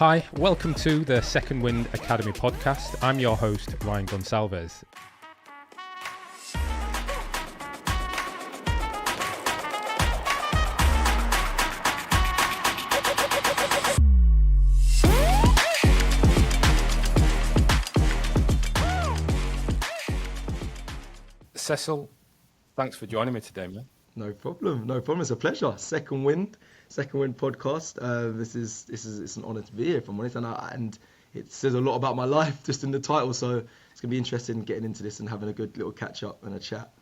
Hi, welcome to the Second Wind Academy podcast. I'm your host, Ryan Gonsalves. Cecil, thanks for joining me today, man. No problem. It's a pleasure. Second Wind podcast. It's an honour to be here, if I'm honest, and it says a lot about my life just in the title. So it's gonna be interesting getting into this and having a good little catch up and a chat.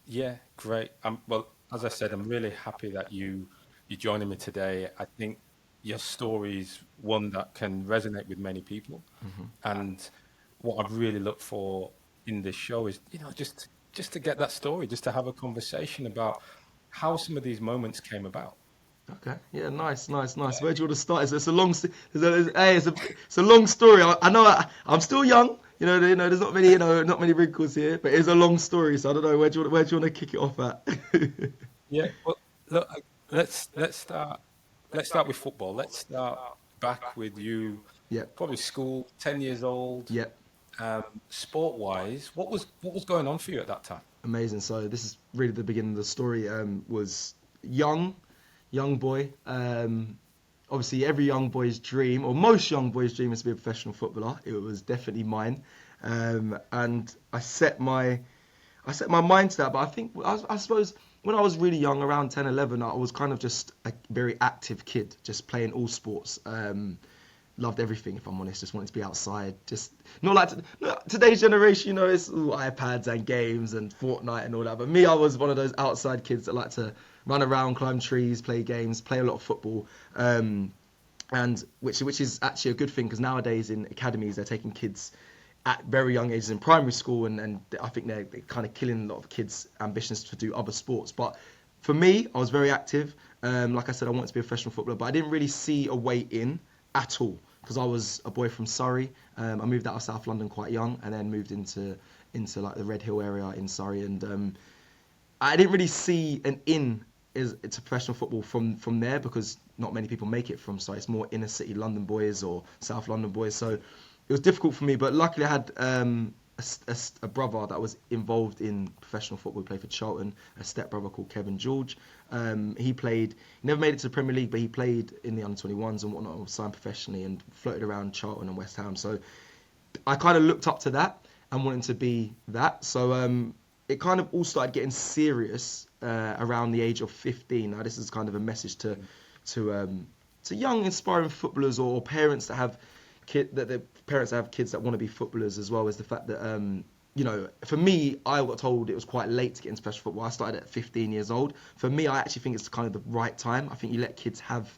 Yeah, great. Well, as I said, I'm really happy that you're joining me today. I think your story is one that can resonate with many people, and what I've really looked for in this show is, just to get that story, just to have a conversation about how some of these moments came about. Okay. Yeah. Nice. Where do you want to start? It's a long. It's a long story. I know. I'm still young. There's not many wrinkles here, but it's a long story. So I don't know where do you want to kick it off at? Yeah. Well, look, let's start with football. Let's start back with you, Yeah. probably school, 10 years old. Yeah. Sport-wise, what was going on for you at that time? Amazing. So this is really the beginning of the story. Was young boy. Obviously, every young boy's dream, or most young boys' dream, is to be a professional footballer. It was definitely mine, and I set my mind to that. But I think I suppose when I was really young, around 10, 11, I was kind of just a very active kid, just playing all sports. Loved everything, if I'm honest. Just wanted to be outside. Just not like today's generation, it's all iPads and games and Fortnite and all that. But me, I was one of those outside kids that like to run around, climb trees, play games, play a lot of football, and which is actually a good thing, because nowadays in academies they're taking kids at very young ages in primary school, and I think they're kind of killing a lot of kids' ambitions to do other sports. But for me, I was very active. Like I said, I wanted to be a professional footballer, but I didn't really see a way in at all, because I was a boy from Surrey. I moved out of South London quite young, and then moved into like the Red Hill area in Surrey, and I didn't really see an in to professional football from there, because not many people make it from Surrey. It's more inner city London boys or South London boys, so it was difficult for me. But luckily I had a brother that was involved in professional football. He played for Charlton, a stepbrother called Kevin George. He never made it to the Premier League, but he played in the under-21s and whatnot, was signed professionally and floated around Charlton and West Ham. So I kind of looked up to that and wanted to be that. So it kind of all started getting serious around the age of 15. Now this is kind of a message to young aspiring footballers, or parents that have kids that want to be footballers as well, is the fact that for me, I got told it was quite late to get into professional football. I started at 15 years old. For me, I actually think it's kind of the right time. I think you let kids have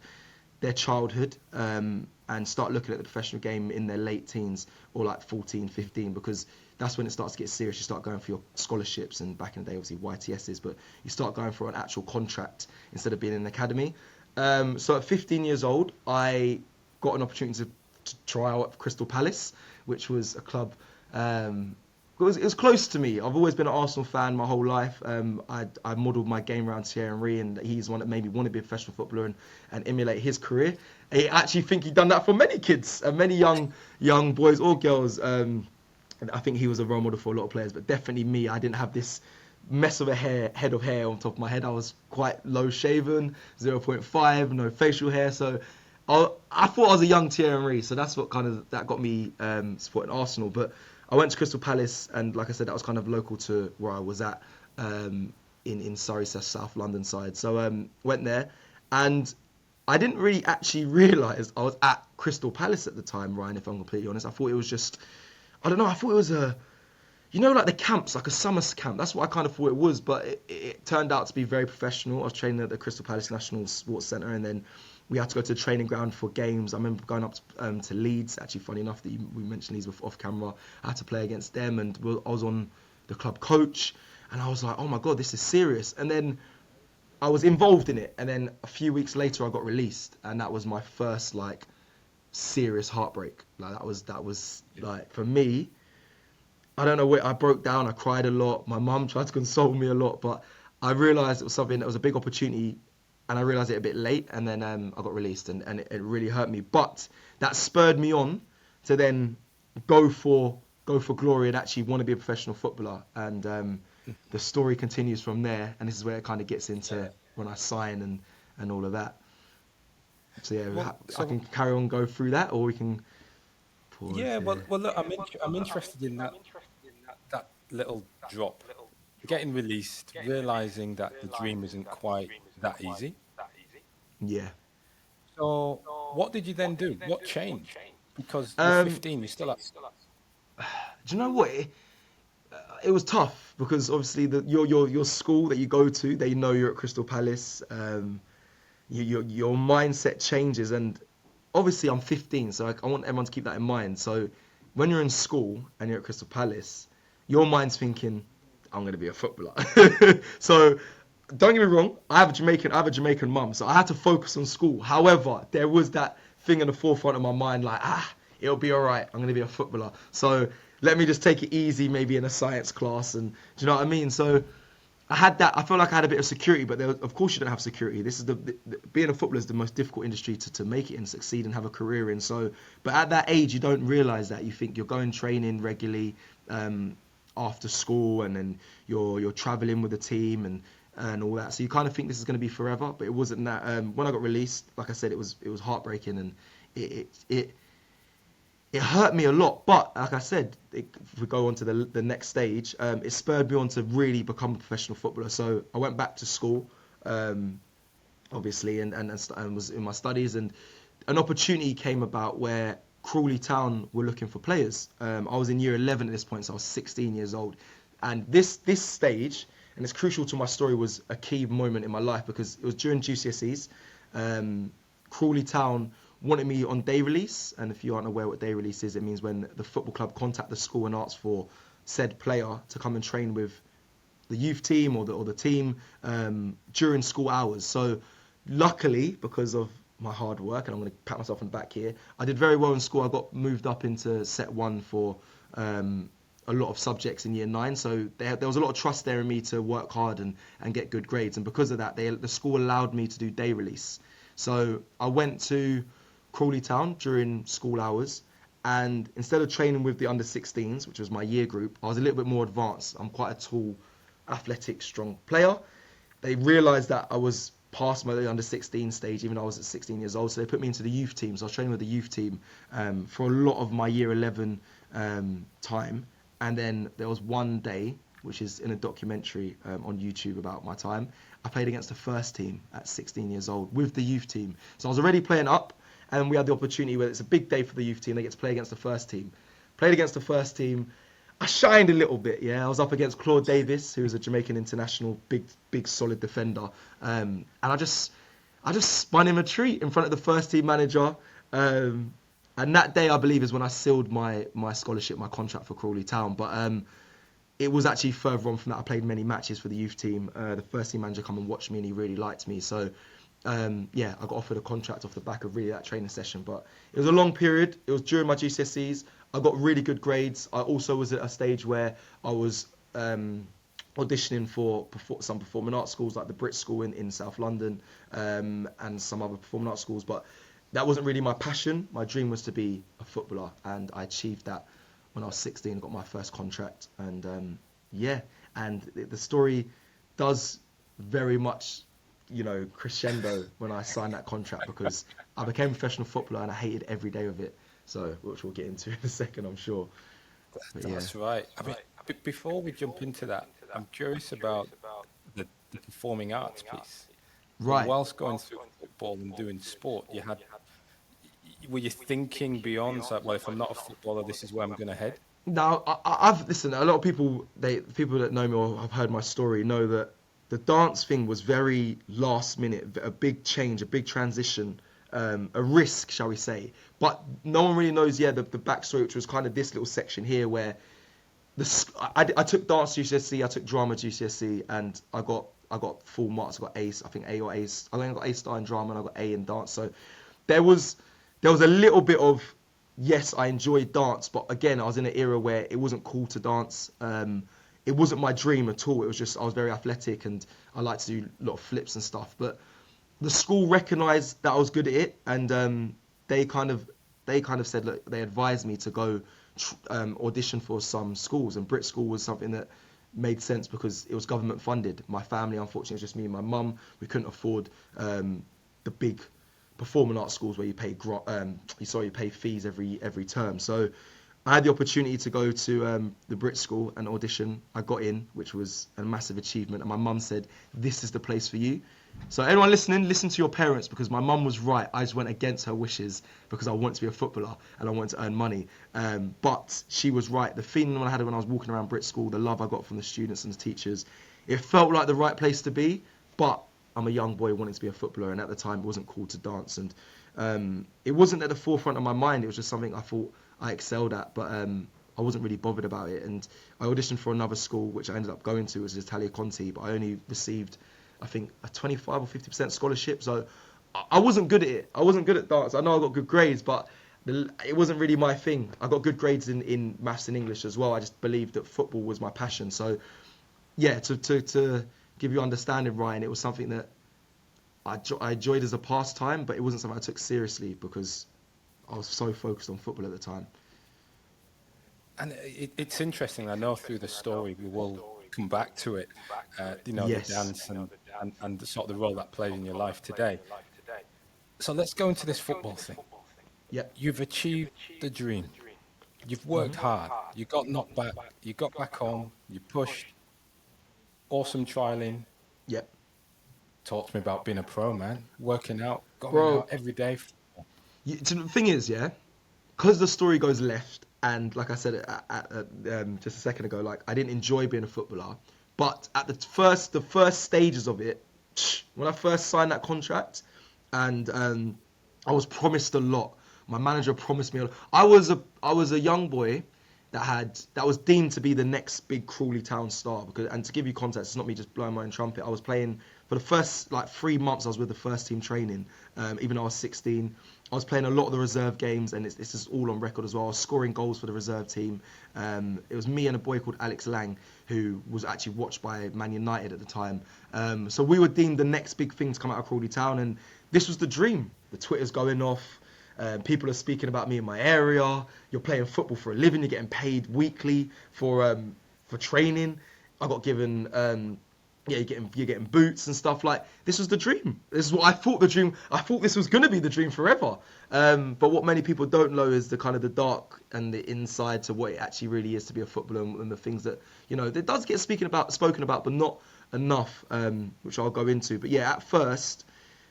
their childhood and start looking at the professional game in their late teens, or like 14, 15, because that's when it starts to get serious. You start going for your scholarships, and back in the day, obviously YTSs, but you start going for an actual contract instead of being in an academy. So at 15 years old, I got an opportunity to try out at Crystal Palace, which was a club. It was close to me. I've always been an Arsenal fan my whole life. I modelled my game around Thierry Henry, and he's one that made me want to be a professional footballer and emulate his career. I actually think he'd done that for many kids, and many young boys or girls. And I think he was a role model for a lot of players, but definitely me. I didn't have this mess of a head of hair on top of my head. I was quite low shaven, 0.5, no facial hair. So I thought I was a young Thierry Henry. So that's what that got me supporting Arsenal. But I went to Crystal Palace, and like I said, that was kind of local to where I was at in Surrey, South London side. So went there, and I didn't really actually realise I was at Crystal Palace at the time, Ryan, if I'm completely honest. I thought it was just, I don't know, I thought it was like the camps, like a summer camp. That's what I kind of thought it was, but it turned out to be very professional. I was training at the Crystal Palace National Sports Centre, and then we had to go to the training ground for games. I remember going up to Leeds. Actually, funny enough that we mentioned Leeds off camera. I had to play against them, and I was on the club coach, and I was like, oh my God, this is serious. And then I was involved in it, and then a few weeks later I got released, and that was my first like serious heartbreak. Like that was like, for me, I don't know where I broke down. I cried a lot. My mum tried to console me a lot, but I realised it was something that was a big opportunity and I realised it a bit late, and then I got released, and it really hurt me. But that spurred me on to then go for glory and actually want to be a professional footballer. And the story continues from there, and this is where it kind of gets into Yeah. when I sign and all of that. So yeah, Well, I can so carry on, go through that, or we can pause yeah. here. Well, look, I'm interested in that little drop, getting released, realizing that the dream isn't quite that easy. Yeah. So, what did you then do? What changed? Because you're Um, 15, you're still at. do you know what? It was tough because obviously your school that you go to, they know you're at Crystal Palace. Your mindset changes, and obviously I'm 15, so I want everyone to keep that in mind. So when you're in school and you're at Crystal Palace, your mind's thinking, I'm going to be a footballer. So don't get me wrong, I have a Jamaican mum, so I had to focus on school. However, there was that thing in the forefront of my mind, like, it'll be all right. I'm going to be a footballer. So let me just take it easy, maybe in a science class, and do you know what I mean? So I had that. I felt like I had a bit of security, but of course you don't have security. This is being a footballer is the most difficult industry to make it and succeed and have a career in. So, but at that age, you don't realize that. You think you're going training regularly after school, and then you're traveling with the team and all that. So you kind of think this is going to be forever, but it wasn't that. When I got released, like I said, it was heartbreaking, and it it hurt me a lot. But like I said, if we go on to the next stage, it spurred me on to really become a professional footballer. So I went back to school, um, obviously, and was in my studies, and an opportunity came about where Crawley Town were looking for players. I was in year 11 at this point, so I was 16 years old, and this stage, and it's crucial to my story, was a key moment in my life because it was during GCSEs. Crawley Town wanted me on day release, and if you aren't aware what day release is, it means when the football club contact the school and asks for said player to come and train with the youth team or the team during school hours. So luckily, because of my hard work, and I'm going to pat myself on the back here, I did very well in school. I got moved up into set one for a lot of subjects in year 9. So there was a lot of trust there in me to work hard and get good grades. And because of that, the school allowed me to do day release. So I went to Crawley Town during school hours, and instead of training with the under 16s, which was my year group, I was a little bit more advanced. I'm quite a tall, athletic, strong player. They realised that I was past my under 16 stage, even though I was at 16 years old. So they put me into the youth team. So I was training with the youth team for a lot of my year 11 time. And then there was one day, which is in a documentary on YouTube about my time, I played against the first team at 16 years old with the youth team. So I was already playing up, and we had the opportunity where it's a big day for the youth team. They get to play against the first team. Played against the first team. I shined a little bit, yeah. I was up against Claude Davis, who was a Jamaican international, big, solid defender, and I just spun him a treat in front of the first team manager. And that day, I believe, is when I sealed my scholarship, my contract for Crawley Town. But it was actually further on from that. I played many matches for the youth team. The first team manager come and watched me, and he really liked me. So yeah, I got offered a contract off the back of really that training session. But it was a long period. It was during my GCSEs. I got really good grades. I also was at a stage where I was auditioning for some performing arts schools like the Brit School in South London and some other performing arts schools. But that wasn't really my passion. My dream was to be a footballer, and I achieved that when I was 16. I got my first contract, and yeah, and the story does very much, crescendo when I signed that contract, because I became a professional footballer and I hated every day of it. So, which we'll get into in a second, I'm sure. But yeah, That's right. I mean, before we jump into that, I'm curious about the performing arts piece. So, right. whilst going through football and doing sport, were you thinking beyond, so, well, if I'm not a footballer, this is where I'm going to head? Now, I've listen. A lot of people, people that know me or have heard my story know that the dance thing was very last minute, a big change, a big transition, a risk, shall we say? But no one really knows, yeah, the backstory, which was kind of this little section here where I took dance GCSE, I took drama GCSE, and I got full marks. I got ace, I think A or ace. I think I got A star in drama and I got A in dance. So there was there was a little bit of, yes, I enjoyed dance, but again, I was in an era where it wasn't cool to dance. It wasn't my dream at all. It was just I was very athletic and I liked to do a lot of flips and stuff. But the school recognised that I was good at it, and they kind of they kind of said, look, they advised me to go audition for some schools, and Brit School was something that made sense because it was government funded. My family, unfortunately, it was just me and my mum. We couldn't afford the big performing arts schools where you pay you pay fees every term. So I had the opportunity to go to the Brit School and audition. I got in, which was a massive achievement. And my mum said, "This is the place for you." So anyone listening, listen to your parents, because my mum was right. I just went against her wishes because I wanted to be a footballer and I wanted to earn money. But she was right. The feeling I had when I was walking around Brit School, the love I got from the students and the teachers, it felt like the right place to be. But I'm a young boy wanting to be a footballer, and at the time it wasn't cool to dance, and it wasn't at the forefront of my mind. It was just something I thought I excelled at, but I wasn't really bothered about it. And I auditioned for another school, which I ended up going to, was Italia Conti, but I only received, I think, a 25 or 50% scholarship. So I wasn't good at it. I wasn't good at dance. I know I got good grades, but it wasn't really my thing. I got good grades in maths and English as well. I just believed that football was my passion. So yeah, to give you understanding, Ryan, it was something that I enjoyed as a pastime, but it wasn't something I took seriously because I was so focused on football at the time. And it's interesting. I know through the story we will come back to it. The Yes. dance and the sort of the role that plays in your life today. So let's go into this football thing. Yeah. You've achieved the dream. You've worked hard. You got knocked back. You got back home. You pushed. Awesome trialing. Yeah. Talk to me about being a pro, man. Working out, going out Bro, every day. the thing is, yeah, because the story goes left, and like I said just a second ago, like I didn't enjoy being a footballer, but at the first stages of it, when I first signed that contract, and I was promised a lot. My manager promised me a lot. I was a young boy that was deemed to be the next big Crawley Town star. Because, and to give you context, it's not me just blowing my own trumpet. I was playing for the first like 3 months. I was with the first team training, even though I was 16. I was playing a lot of the reserve games, and this is all on record as well. I was scoring goals for the reserve team. It was me and a boy called Alex Lang, who was actually watched by Man United at the time. So we were deemed the next big thing to come out of Crawley Town, and this was the dream. The Twitter's going off. People are speaking about me in my area. You're playing football for a living. You're getting paid weekly for training. I got given you're getting boots and stuff. Like, this was the dream. This is what I thought the dream. I thought this was gonna be the dream forever. But what many people don't know is the kind of the dark and the inside to what it actually really is to be a footballer, and the things that it does get spoken about, but not enough. Which I'll go into. But yeah, at first,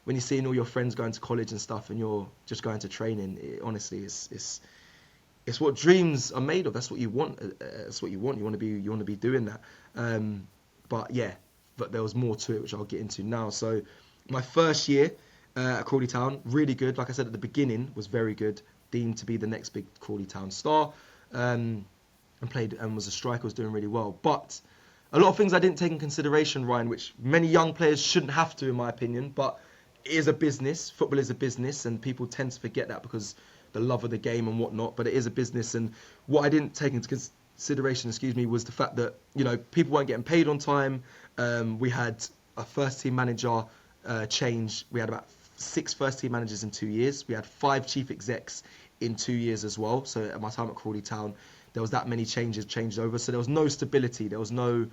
when you're seeing all your friends going to college and stuff, and you're just going to training, honestly, it's what dreams are made of. That's what you want. That's what you want. You want to be doing that. But yeah, but there was more to it, which I'll get into now. So my first year at Crawley Town, really good. Like I said at the beginning, was very good. Deemed to be the next big Crawley Town star, and played and was a striker. Was doing really well, but a lot of things I didn't take in consideration, Ryan, which many young players shouldn't have to, in my opinion. But it is a business. Football is a business, and people tend to forget that because the love of the game and whatnot. But it is a business, and what I didn't take into consideration, was the fact that people weren't getting paid on time. We had a first team manager change. We had about 6 first team managers in 2 years. We had 5 chief execs in 2 years as well. So at my time at Crawley Town, there was that many changes changed over. So there was no stability. There was no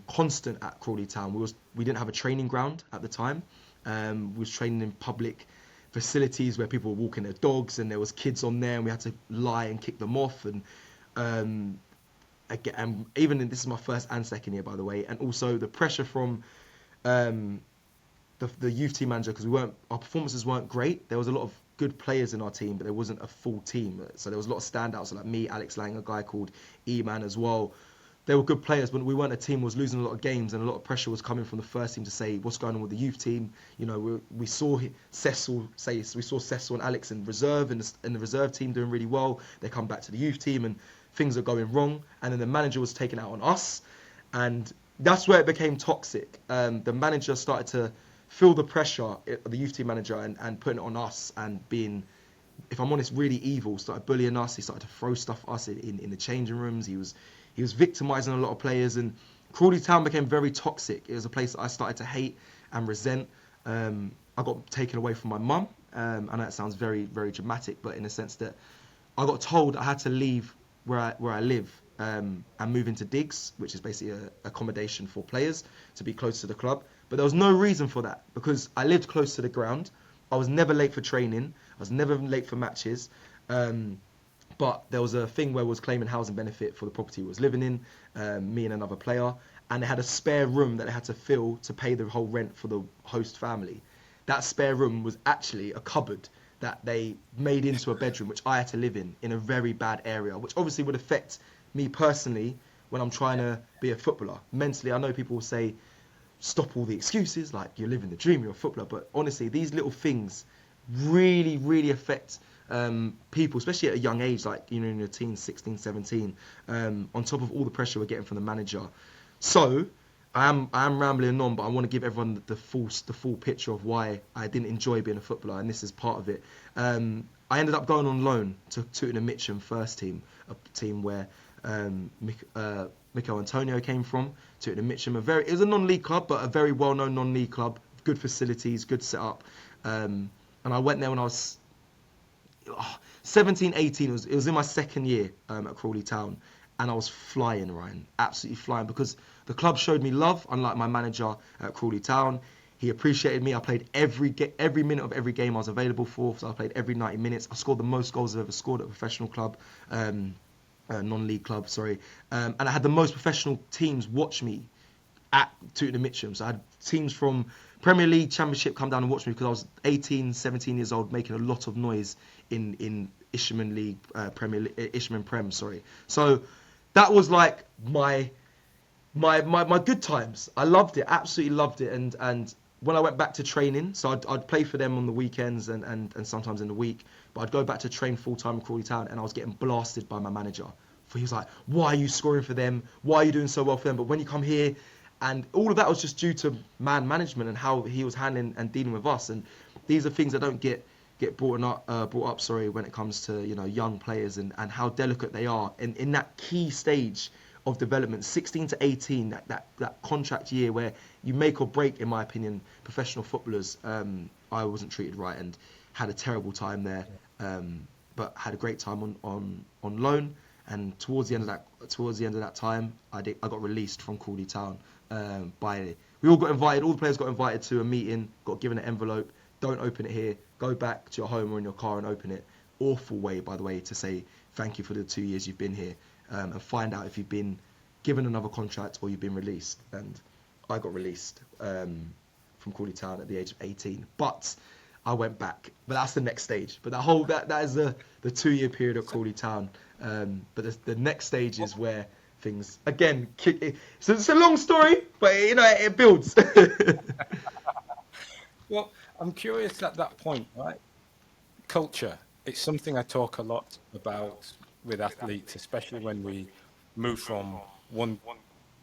constant at Crawley Town. We didn't have a training ground at the time. We was training in public facilities where people were walking their dogs, and there was kids on there, and we had to lie and kick them off. And again, this is my first and second year, by the way, and also the pressure from the youth team manager, because our performances weren't great. There was a lot of good players in our team, but there wasn't a full team. So there was a lot of standouts, so like me, Alex Lang, a guy called E-Man as well. They were good players, but we weren't a team. Was losing a lot of games, and a lot of pressure was coming from the first team to say what's going on with the youth team. We saw Cecil and Alex in reserve, in the reserve team doing really well. They come back to the youth team, and things are going wrong. And then the manager was taken out on us, and that's where it became toxic. The manager started to feel the pressure, the youth team manager, and putting it on us, and being, if I'm honest, really evil. Started bullying us. He started to throw stuff at us in the changing rooms. He was victimising a lot of players, and Crawley Town became very toxic. It was a place that I started to hate and resent. I got taken away from my mum. I know it sounds very, very dramatic, but in a sense that I got told I had to leave where I live and move into digs, which is basically a accommodation for players to be close to the club. But there was no reason for that because I lived close to the ground. I was never late for training. I was never late for matches. But there was a thing where I was claiming housing benefit for the property we was living in, me and another player, and they had a spare room that they had to fill to pay the whole rent for the host family. That spare room was actually a cupboard that they made into a bedroom, which I had to live in a very bad area, which obviously would affect me personally when I'm trying to be a footballer. Mentally, I know people will say, stop all the excuses, like you're living the dream, you're a footballer, but honestly, these little things really, really affect people, especially at a young age, like, you know, in your teens, 16, 17, on top of all the pressure we're getting from the manager. So, I am rambling on, but I want to give everyone the full picture of why I didn't enjoy being a footballer, and this is part of it. I ended up going on loan to Tooting Mitcham first team, a team where Mikel Antonio came from. Tooting Mitcham, it was a non-league club, but a very well-known non-league club, good facilities, good setup. And I went there when I was 17, 18. It was in my second year at Crawley Town, and I was flying, Ryan, absolutely flying, because the club showed me love, unlike my manager at Crawley Town. He appreciated me. I played every minute of every game I was available for, so I played every 90 minutes. I scored the most goals I've ever scored at a professional club, non-league club, sorry. And I had the most professional teams watch me at Tooting Mitcham. So I had teams from Premier League, Championship come down and watch me because I was 18, 17 years old, making a lot of noise in Isherman League, Isherman Prem, sorry. So that was like my good times. I loved it, absolutely loved it. And when I went back to training, so I'd play for them on the weekends and sometimes in the week, but I'd go back to train full time in Crawley Town, and I was getting blasted by my manager. He was like, why are you scoring for them? Why are you doing so well for them? But when you come here, and all of that was just due to man management and how he was handling and dealing with us. And these are things that don't get brought up, when it comes to, you know, young players and how delicate they are in that key stage of development, 16 to 18, that contract year where you make or break, in my opinion, professional footballers. I wasn't treated right and had a terrible time there, but had a great time on loan. And towards the end of that time, I got released from Crawley Town. We all got invited. All the players got invited to a meeting. Got given an envelope. Don't open it here. Go back to your home or in your car and open it. Awful way, by the way, to say thank you for the 2 years you've been here, and find out if you've been given another contract or you've been released. And I got released from Crawley Town at the age of 18. But I went back. But that's the next stage. But that is the 2 year period at Crawley Town. But the next stage is where things again kick. So it's a long story, but you know it builds. Well, I'm curious at that point, right? Culture. It's something I talk a lot about with athletes, especially when we move from one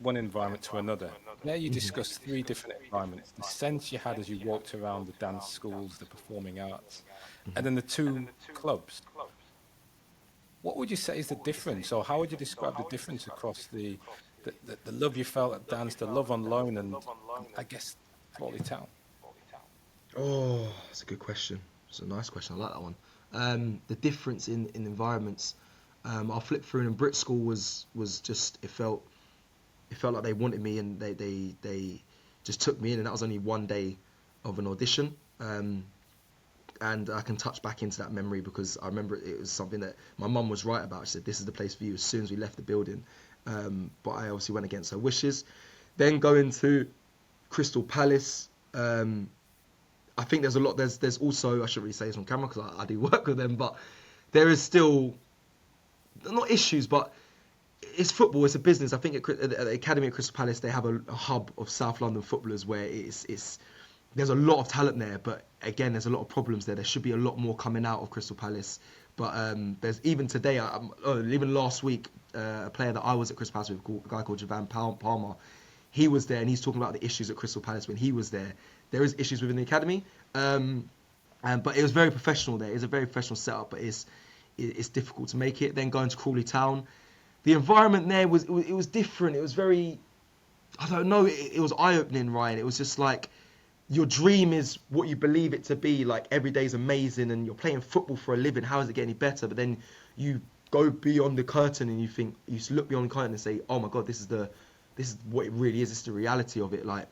environment to another. There you discuss three different environments. The sense you had as you walked around the dance schools, the performing arts, and then the two clubs. What would you say is the difference, or how would you describe the difference across the love you felt at dance, the love on loan, and I guess Crawley Town? Oh, that's a good question. It's a nice question. I like that one. The difference in environments. I'll flip through, and Brit School was just it felt like they wanted me, and they just took me in, and that was only one day of an audition. And I can touch back into that memory because I remember it was something that my mum was right about. She said, this is the place for you as soon as we left the building. But I obviously went against her wishes. Then going to Crystal Palace. I think there's a lot. There's also, I shouldn't really say this on camera because I do work with them, but there is still, not issues, but it's football, it's a business. I think at the Academy at Crystal Palace, they have a hub of South London footballers where there's a lot of talent there, but again, there's a lot of problems there. There should be a lot more coming out of Crystal Palace. But there's even today, even last week, a player that I was at Crystal Palace with, a guy called Javan Palmer, he was there and he's talking about the issues at Crystal Palace when he was there. There is issues within the academy, but it was very professional there. It's a very professional setup, but it's difficult to make it. Then going to Crawley Town, the environment there was different. It was very, I don't know, it was eye-opening, Ryan. It was just like, your dream is what you believe it to be. Like every day's amazing, and you're playing football for a living. How does it get any better? But then you go beyond the curtain, and you look beyond the curtain and say, "Oh my God, this is what it really is. This is the reality of it." Like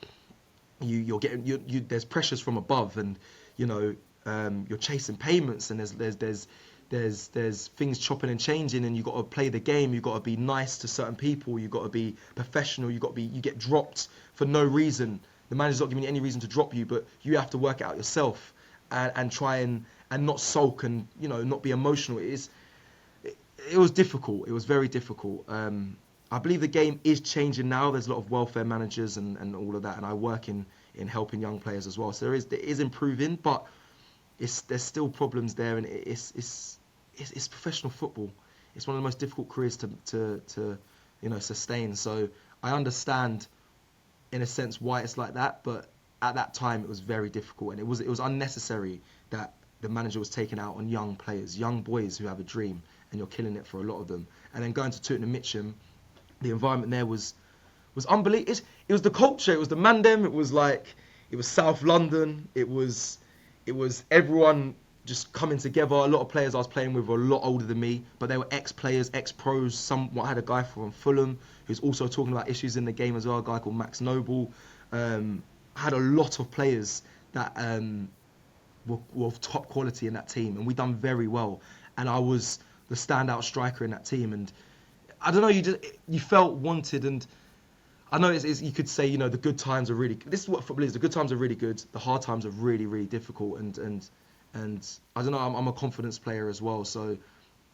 you're getting there's pressures from above, and you know you're chasing payments, and there's things chopping and changing, and you got to play the game. You got to be nice to certain people. You got to be professional. You get dropped for no reason. The manager's not giving you any reason to drop you, but you have to work it out yourself and try and not sulk and not be emotional. It was difficult. It was very difficult. I believe the game is changing now. There's a lot of welfare managers and all of that, and I work in helping young players as well. So it is improving, but there's still problems there, and it's professional football. It's one of the most difficult careers to sustain. So I understand in a sense why it's like that, but at that time it was very difficult, and it was unnecessary that the manager was taking out on young players, young boys who have a dream, and you're killing it for a lot of them. And then going to Tooting and Mitcham, the environment there was unbelievable. It was the culture, it was the mandem, it was South London, it was everyone just coming together. A lot of players I was playing with were a lot older than me, but they were ex-players, ex-pros. I had a guy from Fulham who's also talking about issues in the game as well, a guy called Max Noble. I had a lot of players that were of top quality in that team, and we done very well. And I was the standout striker in that team, and I don't know, you felt wanted. And I know you could say, the good times are really. This is what football is. The good times are really good. The hard times are really, really difficult. And I don't know. I'm a confidence player as well. So,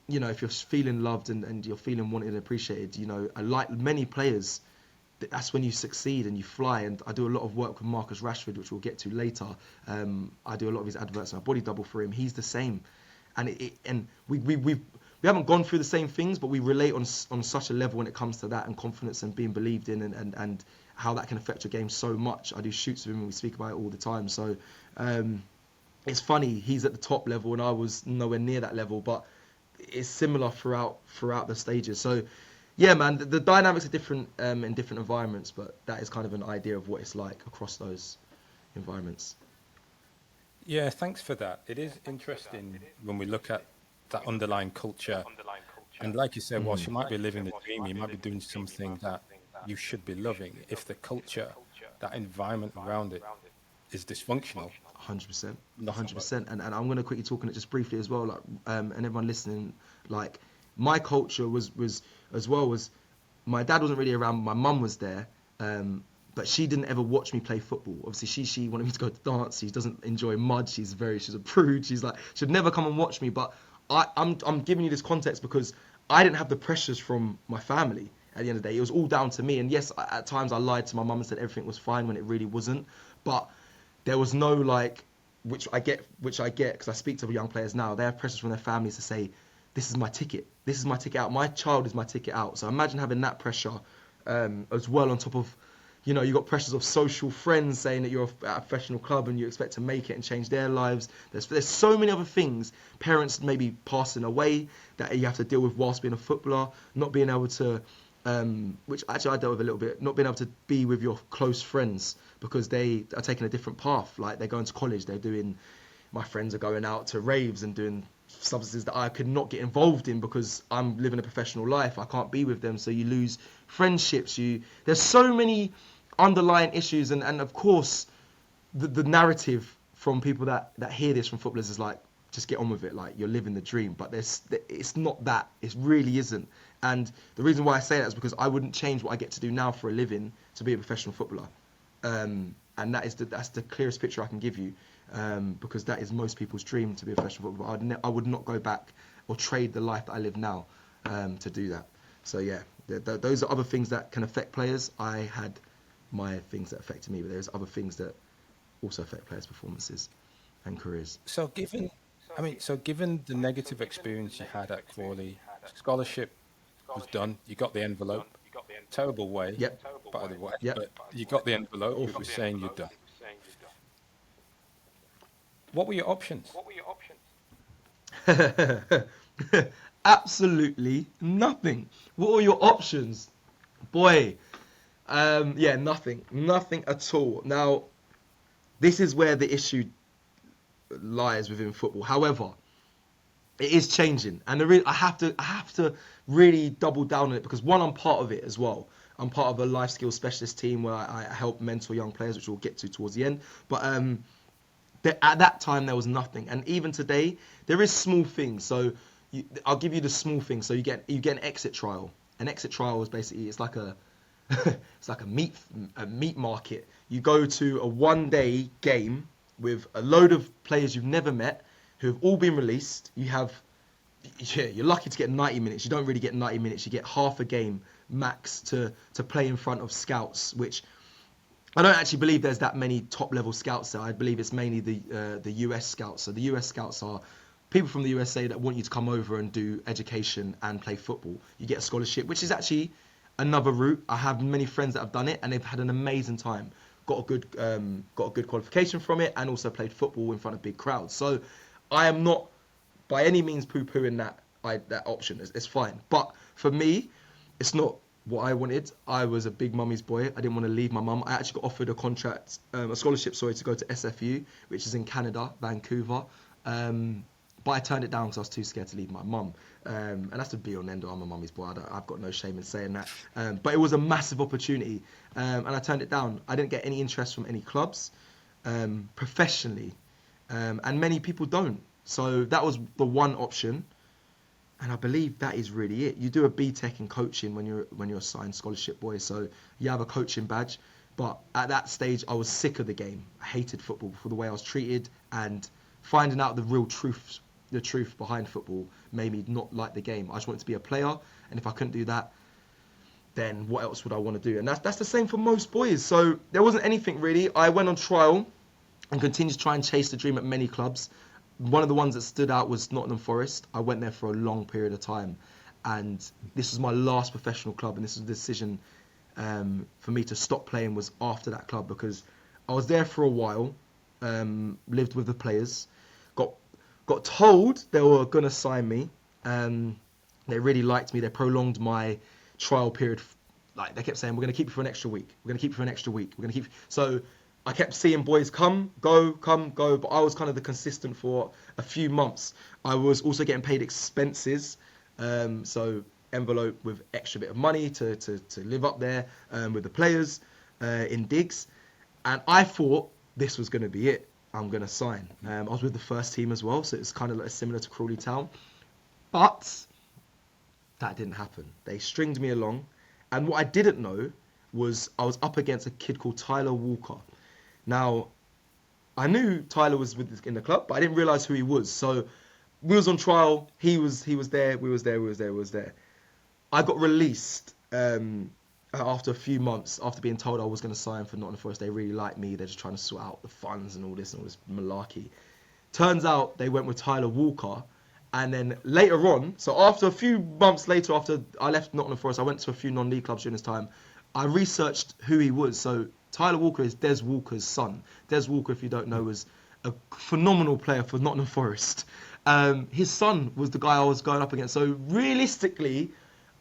if you're feeling loved and you're feeling wanted and appreciated, like many players, that's when you succeed and you fly. And I do a lot of work with Marcus Rashford, which we'll get to later. I do a lot of his adverts and I body double for him. He's the same, and we haven't gone through the same things, but we relate on such a level when it comes to that and confidence and being believed in and how that can affect your game so much. I do shoots with him and we speak about it all the time. So it's funny, he's at the top level and I was nowhere near that level, but it's similar throughout the stages. So yeah, man, the dynamics are different in different environments, but that is kind of an idea of what it's like across those environments. Yeah, thanks for that. It is interesting when we look at that underlying culture. And like you said, whilst you might be living the dream, you might be doing something that you should be loving. If the culture, that environment around it is dysfunctional, 100%, nothing works. 100%. And I'm going to quickly talk on it just briefly as well. Like, and everyone listening, like my culture was as well was my dad wasn't really around. My mum was there, but she didn't ever watch me play football. Obviously, she wanted me to go to dance. She doesn't enjoy mud. She's a prude. She'd never come and watch me. But I'm giving you this context because I didn't have the pressures from my family. At the end of the day, it was all down to me. And yes, at times I lied to my mum and said everything was fine when it really wasn't. But there was no which I get because I speak to young players now. They have pressures from their families to say, this is my ticket. This is my ticket out. My child is my ticket out. So imagine having that pressure as well on top of, you got pressures of social friends saying that you're at a professional club and you expect to make it and change their lives. There's so many other things. Parents maybe passing away that you have to deal with whilst being a footballer. Not being able to, which actually I dealt with a little bit, not being able to be with your close friends because they are taking a different path. Like they're going to college, my friends are going out to raves and doing substances that I could not get involved in because I'm living a professional life. I can't be with them, so you lose friendships. There's so many underlying issues, and of course, the narrative from people that hear this from footballers is like, just get on with it, like you're living the dream. But it's not that. It really isn't. And the reason why I say that is because I wouldn't change what I get to do now for a living to be a professional footballer. And that's the clearest picture I can give you. Because that is most people's dream to be a professional footballer. I would not go back or trade the life that I live now to do that. So yeah, those are other things that can affect players. I had my things that affected me, but there's other things that also affect players' performances and careers. So given the negative experience you had at Crawley, scholarship was done. You got the envelope. Terrible way, Yep, by the way, yep. but you got the envelope. It Awful. was saying you're done. What were your options? Absolutely nothing. What were your options? Boy, yeah, nothing at all. Now, This is where the issue lies within football. However, it is changing, and I have to really double down on it because one, I'm part of it as well. I'm part of a life skills specialist team where I help mentor young players, which we'll get to towards the end. But at that time there was nothing, and even today there is small things. So I'll give you the small things. So you get an exit trial. An exit trial is basically it's like a it's like a meat market. You go to a 1 day game with a load of players you've never met who have all been released. You're lucky to get 90 minutes. You don't really get 90 minutes. You get half a game max to play in front of scouts, which I don't actually believe there's that many top level scouts there. I believe it's mainly the US scouts. So the US scouts are people from the USA that want you to come over and do education and play football. You get a scholarship, which is actually another route. I have many friends that have done it and they've had an amazing time. Got a good qualification from it and also played football in front of big crowds. So I am not by any means poo-pooing that option. It's fine. But for me, it's not what I wanted. I was a big mummy's boy. I didn't want to leave my mum. I actually got offered a scholarship, to go to SFU, which is in Canada, Vancouver. But I turned it down because I was too scared to leave my mum. And that's the be all and end all. I'm a mummy's boy. I've got no shame in saying that. But it was a massive opportunity, and I turned it down. I didn't get any interest from any clubs professionally, and many people don't. So that was the one option. And I believe that is really it. You do a BTEC in coaching when you're a signed scholarship boy, so you have a coaching badge. But at that stage, I was sick of the game. I hated football for the way I was treated, and finding out the real truth, the truth behind football, made me not like the game. I just wanted to be a player, and if I couldn't do that, then what else would I want to do? And that's the same for most boys. So there wasn't anything really. I went on trial and continued to try and chase the dream at many clubs. One of the ones that stood out was Nottingham Forest. I went there for a long period of time, and this was my last professional club, and this was the decision for me to stop playing was after that club, because I was there for a while, lived with the players, got told they were going to sign me. They really liked me. They prolonged my trial period. Like, they kept saying, we're going to keep you for an extra week. We're going to keep you for an extra week. We're going to keep. So I kept seeing boys come, go, but I was kind of the consistent for a few months. I was also getting paid expenses, so envelope with extra bit of money to live up there with the players in digs. And I thought this was going to be it. I'm going to sign. I was with the first team as well, so it's kind of like similar to Crawley Town. But that didn't happen. They stringed me along. And what I didn't know was I was up against a kid called Tyler Walker. Now, I knew Tyler was in the club, but I didn't realise who he was. So we was on trial. He was there. We was there. I got released after a few months, after being told I was going to sign for Nottingham Forest. They really liked me. They're just trying to sort out the funds and all this malarkey. Turns out they went with Tyler Walker. And then later on, so after a few months later, after I left Nottingham Forest, I went to a few non-league clubs during this time. I researched who he was. So Tyler Walker is Des Walker's son. Des Walker, if you don't know, was a phenomenal player for Nottingham Forest. His son was the guy I was going up against. So realistically,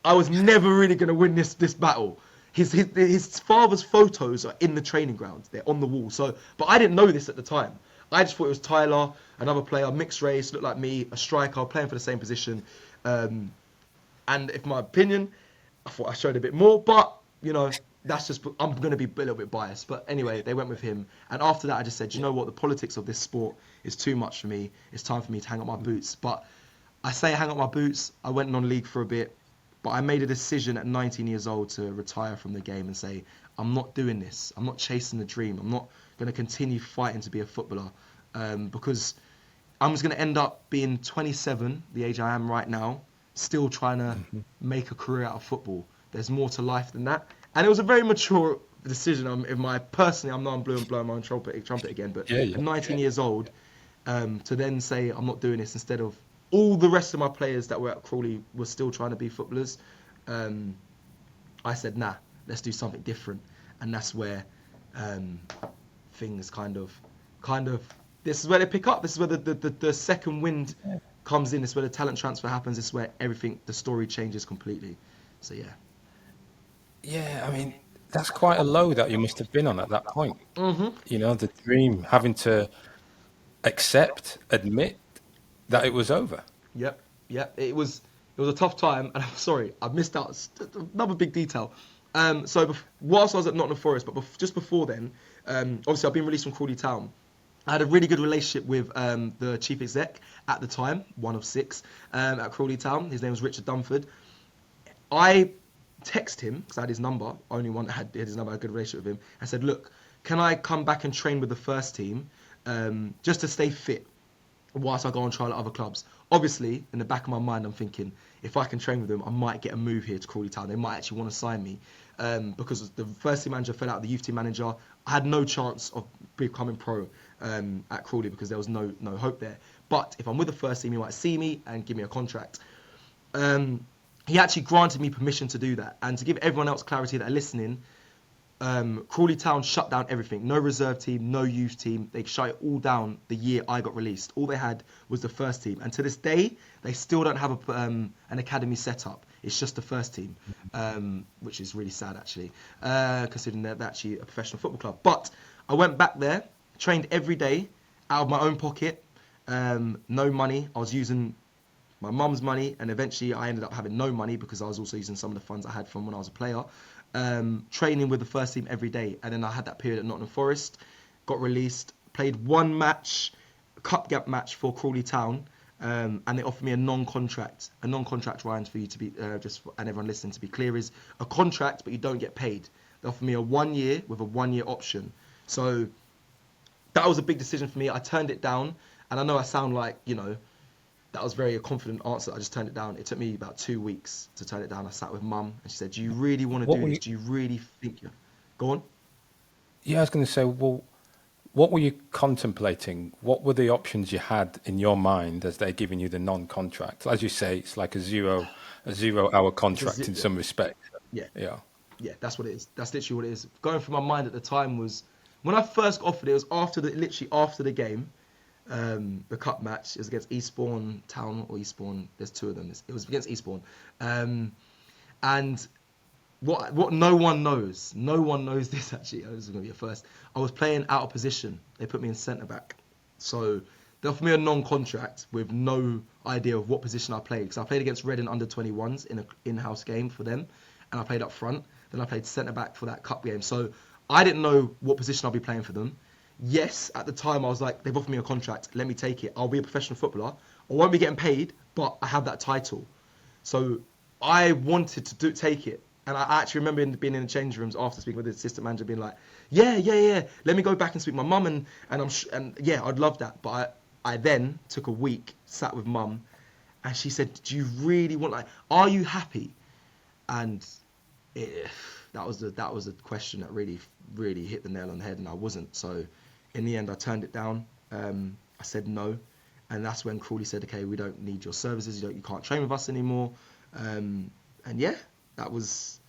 I was never really going to win this battle. His father's photos are in the training ground. They're on the wall. So, but I didn't know this at the time. I just thought it was Tyler, another player, mixed race, looked like me, a striker, playing for the same position. And if my opinion, I thought I showed a bit more, but that's just, I'm going to be a little bit biased. But anyway, they went with him. And after that, I just said, you know what? The politics of this sport is too much for me. It's time for me to hang up my boots. But I say hang up my boots. I went non-league for a bit. But I made a decision at 19 years old to retire from the game and say, I'm not doing this. I'm not chasing the dream. I'm not going to continue fighting to be a footballer, because I'm just going to end up being 27, the age I am right now, still trying to make a career out of football. There's more to life than that. And it was a very mature decision. I'm blowing my own trumpet again, but at 19 years old, to then say I'm not doing this instead of all the rest of my players that were at Crawley were still trying to be footballers, I said, nah, let's do something different. And that's where things kind of, this is where they pick up. This is where the second wind comes in. This is where the talent transfer happens. This is where the story changes completely. So, yeah. Yeah, I mean, that's quite a low that you must have been on at that point. You know, the dream, having to accept, admit that it was over. Yep, yep. It was a tough time, and I'm sorry I missed out another big detail. So whilst I was at Nottingham Forest, but just before then, obviously I've been released from Crawley Town. I had a really good relationship with the chief exec at the time, one of six, at Crawley Town. His name was Richard Dunford. I texted him because I had his number, only one that had his number, I had a good relationship with him. I said, look, can I come back and train with the first team just to stay fit whilst I go on trial at other clubs? Obviously, in the back of my mind, I'm thinking, if I can train with them, I might get a move here to Crawley Town. They might actually want to sign me because the first team manager fell out, the youth team manager. I had no chance of becoming pro at Crawley because there was no hope there. But if I'm with the first team, he might see me and give me a contract. He actually granted me permission to do that. And to give everyone else clarity that are listening, Crawley Town shut down everything. No reserve team, no youth team. They shut it all down the year I got released. All they had was the first team. And to this day, they still don't have an academy set up. It's just the first team, which is really sad, actually, considering they're actually a professional football club. But I went back there, trained every day out of my own pocket, no money. I was using my mum's money, and eventually I ended up having no money because I was also using some of the funds I had from when I was a player. Training with the first team every day, and then I had that period at Nottingham Forest, got released, played one match, a cup gap match for Crawley Town, and they offered me a non-contract. A non-contract, Ryan, for you to be and everyone listening to be clear, is a contract but you don't get paid. They offered me a 1 year with a 1 year option. So that was a big decision for me. I turned it down, and I know I sound like, that was very a confident answer. I just turned it down. It took me about 2 weeks to turn it down. I sat with mum and she said, do you really want to What do were this? you? Do you really think you Go on. Yeah, I was going to say, well, what were you contemplating? What were the options you had in your mind as they're giving you the non-contract? As you say, it's like a 0 hour It's a contract in some respect. yeah, Yeah. yeah, that's what it is. That's literally what it is. Going through my mind at the time was when I first got offered it, was literally after the game, the cup match. It was against Eastbourne Town or Eastbourne. There's two of them. It was against Eastbourne, and what no one knows this actually. This is going to be a first. I was playing out of position. They put me in centre back, so they offered me a non-contract with no idea of what position I played, because I played against Reading under 21s in an in-house game for them, and I played up front. Then I played centre back for that cup game, so I didn't know what position I'll be playing for them. Yes, at the time I was like, they've offered me a contract, let me take it. I'll be a professional footballer. I won't be getting paid, but I have that title. So I wanted to take it. And I actually remember being in the change rooms after speaking with the assistant manager, being like, yeah. Let me go back and speak to my mum, and yeah, I'd love that. But I then took a week, sat with mum, and she said, do you really want, like, are you happy? And it, that was the question that really hit the nail on the head, and I wasn't. So in the end, I turned it down. I said no, and that's when Crawley said, okay, we don't need your services. You can't train with us anymore. And yeah, that was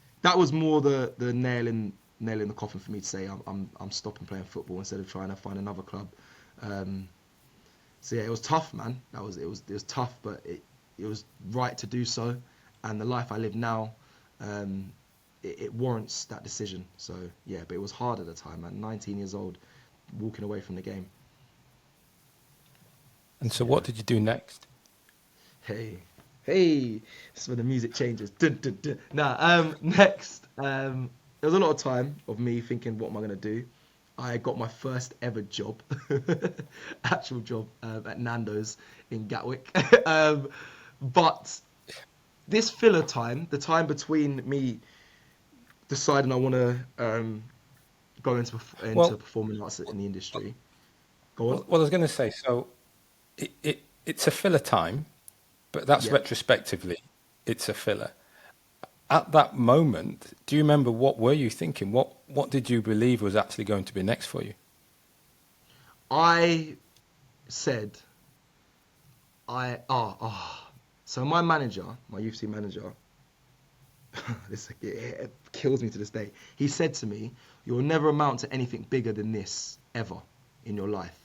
more the nail in the coffin for me to say I'm stopping playing football instead of trying to find another club. So yeah, it was tough, man. It was tough, but it was right to do so, and the life I live now, it warrants that decision. So yeah, but it was hard at the time, man. 19 years old, walking away from the game. And So so, yeah. what did you do next? Hey, hey, this is when the music changes. Dun, dun, dun. Next, there was a lot of time of me thinking, what am I gonna do? I got my first ever job, actual job, at Nando's in Gatwick. But this filler time, the time between me deciding I want to go into Well, performing arts in the industry. Go on. I was going to say, so it's a filler time, but that's Yeah. retrospectively, it's a filler. At that moment, do you remember what were you thinking? What did you believe was actually going to be next for you? I said, so my manager, my youth team manager, it kills me to this day. He said to me, "You'll never amount to anything bigger than this ever in your life."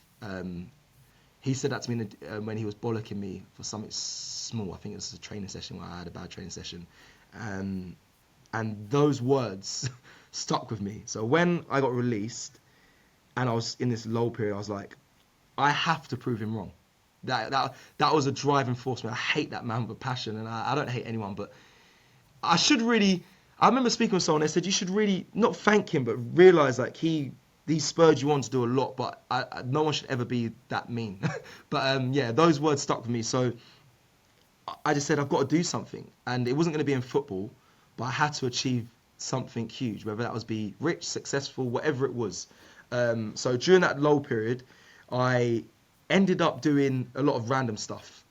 He said that to me when he was bollocking me for something small. I think it was a training session where I had a bad training session, and those words stuck with me. So when I got released and I was in this lull period, I was like, I have to prove him wrong. That was a driving force, man. I hate that man with a passion, and I don't hate anyone, but I should really. I remember speaking with someone. They said you should really not thank him, but realize like he spurred you on to do a lot. But no one should ever be that mean. But yeah, those words stuck with me. So I just said I've got to do something, and it wasn't going to be in football, but I had to achieve something huge, whether that was be rich, successful, whatever it was. So during that lull period, I ended up doing a lot of random stuff.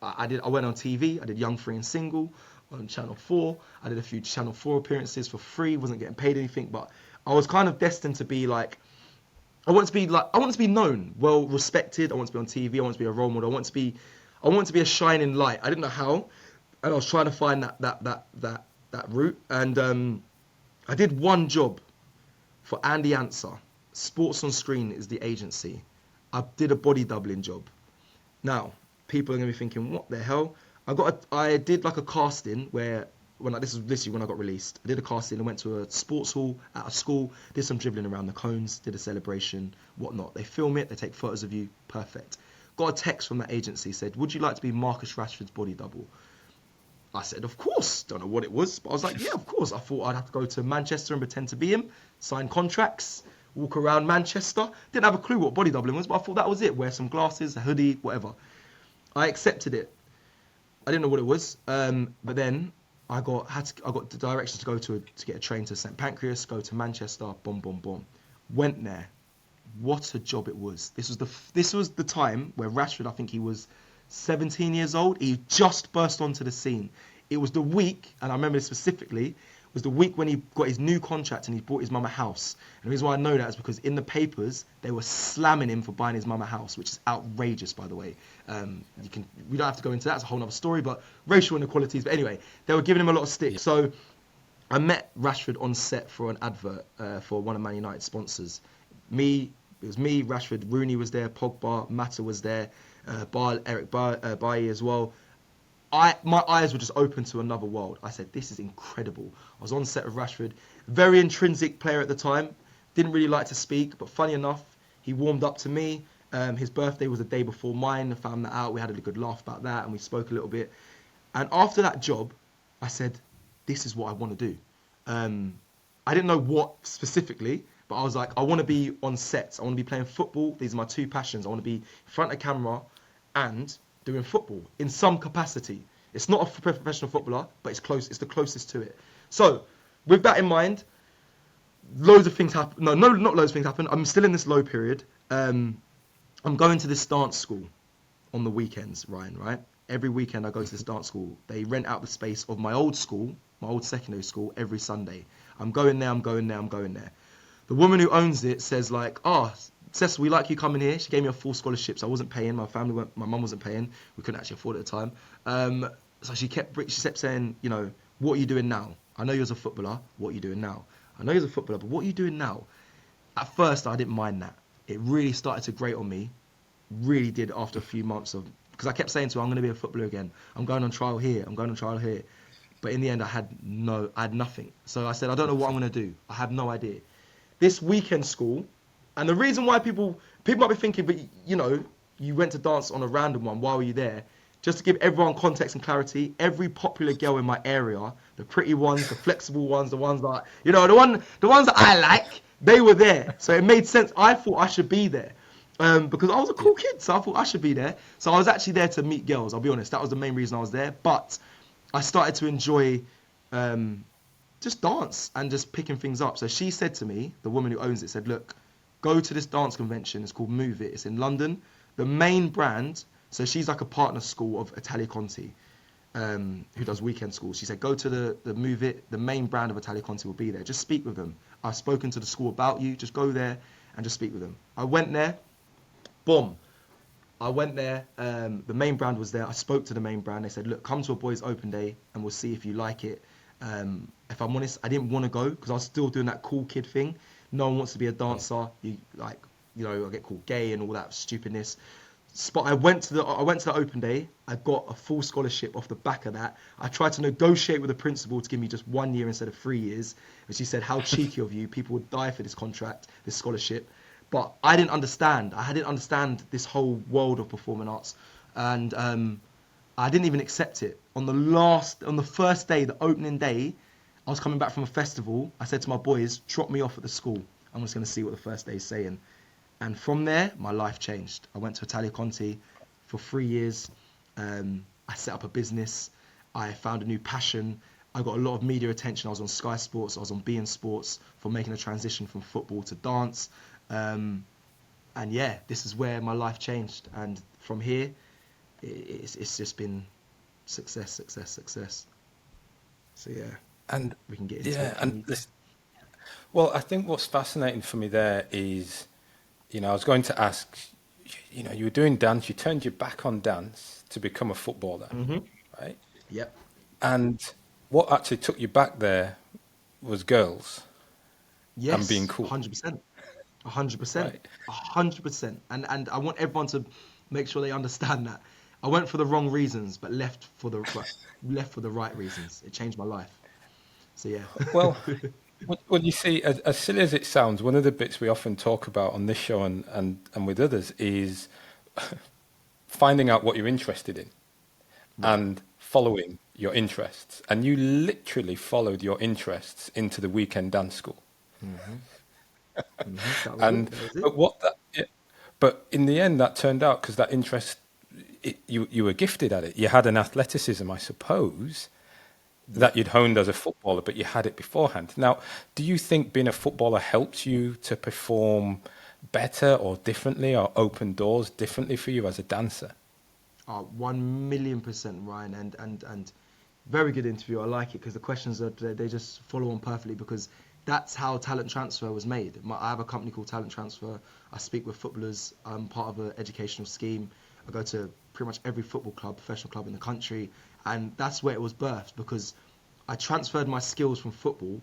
I went on TV. I did Young Free and Single on Channel 4. I did a few Channel 4 appearances for free. Wasn't getting paid anything, but I was kind of destined to be like. I want to be known, well respected. I want to be on TV. I want to be a role model. I want to be a shining light. I didn't know how, and I was trying to find that route. And I did one job for Andy Answer. Sports on Screen is the agency. I did a body doubling job. Now, people are gonna be thinking, what the hell? I did like a casting where this was literally when I got released. I did a casting. I went to a sports hall at a school, did some dribbling around the cones, did a celebration, whatnot. They film it, they take photos of you, perfect. Got a text from that agency, said, would you like to be Marcus Rashford's body double? I said, of course. Don't know what it was, but I was like, yeah, of course. I thought I'd have to go to Manchester and pretend to be him, sign contracts, walk around Manchester. Didn't have a clue what body doubling was, but I thought that was it. Wear some glasses, a hoodie, whatever. I accepted it. I didn't know what it was, but then I got the directions to go to get a train to St Pancras, go to Manchester, boom, boom, boom. Went there. What a job it was. This was the time where Rashford, I think he was 17 years old. He just burst onto the scene. It was the week, and I remember this specifically, was the week when he got his new contract and he bought his mum a house. And the reason why I know that is because in the papers, they were slamming him for buying his mum a house, which is outrageous, by the way. We don't have to go into that, it's a whole other story, but racial inequalities. But anyway, they were giving him a lot of stick. Yeah. So I met Rashford on set for an advert for one of Man United's sponsors. It was me, Rashford, Rooney was there, Pogba, Mata was there, Eric Bailly as well. My eyes were just open to another world. I said, this is incredible. I was on set with Rashford, very intrinsic player at the time, didn't really like to speak, but funny enough, he warmed up to me. His birthday was the day before mine. I found that out. We had a good laugh about that, and we spoke a little bit. And after that job, I said, this is what I want to do. I didn't know what specifically, but I was like, I want to be on sets. I want to be playing football. These are my two passions. I want to be in front of camera and doing football in some capacity. It's not a professional footballer, but it's close. It's the closest to it. So, with that in mind, loads of things happen. No, not loads of things happen. I'm still in this low period. I'm going to this dance school on the weekends, Ryan, right? Every weekend I go to this dance school. They rent out the space of my old school, my old secondary school, every Sunday. I'm going there. The woman who owns it says like, Cecil, we like you coming here. She gave me a full scholarship, so I wasn't paying. My mum wasn't paying. We couldn't actually afford it at the time. So she kept saying, what are you doing now? I know you're a footballer. What are you doing now? I know you're a footballer, but what are you doing now? At first, I didn't mind that. It really started to grate on me. Really did after a few months of, because I kept saying to her, I'm going to be a footballer again. I'm going on trial here. But in the end, I had nothing. So I said, I don't know what I'm going to do. I have no idea. This weekend school, and the reason why people might be thinking, but you went to dance on a random one. Why were you there? Just to give everyone context and clarity, every popular girl in my area, the pretty ones, the flexible ones, the ones that the ones that I like, they were there. So it made sense. I thought I should be there. Because I was a cool kid, so I thought I should be there. So I was actually there to meet girls, I'll be honest. That was the main reason I was there. But I started to enjoy just dance and just picking things up. So she said to me, the woman who owns it, said, look, go to this dance convention. It's called Move It. It's in London. The main brand, so she's like a partner school of Italia Conti, who does weekend schools. She said, go to the Move It. The main brand of Italia Conti will be there. Just speak with them. I've spoken to the school about you. Just go there and just speak with them. I went there. Boom. I went there. The main brand was there. I spoke to the main brand. They said, look, come to a boys' open day and we'll see if you like it. If I'm honest, I didn't want to go because I was still doing that cool kid thing. No one wants to be a dancer. I get called gay and all that stupidness. spot. I went to the open day. I got a full scholarship off the back of that. I tried to negotiate with the principal to give me just 1 year instead of 3 years. And she said, "How cheeky of you! People would die for this contract, this scholarship." But I didn't understand. I didn't understand this whole world of performing arts, and I didn't even accept it. On the first day, the opening day, I was coming back from a festival. I said to my boys, "Drop me off at the school. I'm just going to see what the first day is saying." And from there, my life changed. I went to Italia Conti for 3 years. I set up a business. I found a new passion. I got a lot of media attention. I was on Sky Sports. I was on beIN Sports for making a transition from football to dance. And yeah, this is where my life changed. And from here, it's just been success, success, success. So yeah, And we can get into it yeah, if you and need to. this, well, I think what's fascinating for me there is, I was going to ask, you were doing dance, you turned your back on dance to become a footballer, Hmm. right? Yep. And what actually took you back there was girls and being Yes, cool, 100%. 100%. right? 100%. And I want everyone to make sure they understand that. I went for the wrong reasons, but left for the right reasons. It changed my life. So yeah. Well, well, you see, as silly as it sounds, one of the bits we often talk about on this show and with others is finding out what you're interested in Right. and following your interests. And you literally followed your interests into the weekend dance school. Hmm. Hmm. That was it. And That was it. but what that, yeah, but in the end, that turned out because that interest, you were gifted at it. You had an athleticism, I suppose, Yeah. that you'd honed as a footballer, but you had it beforehand. Now, do you think being a footballer helped you to perform better or differently or open doors differently for you as a dancer? 1 million%, Ryan, and very good interview. I like it because the questions are they just follow on perfectly because that's how talent transfer was made. I have a company called Talent Transfer. I speak with footballers. I'm part of an educational scheme. I go to pretty much every football club, professional club in the country, and that's where it was birthed because I transferred my skills from football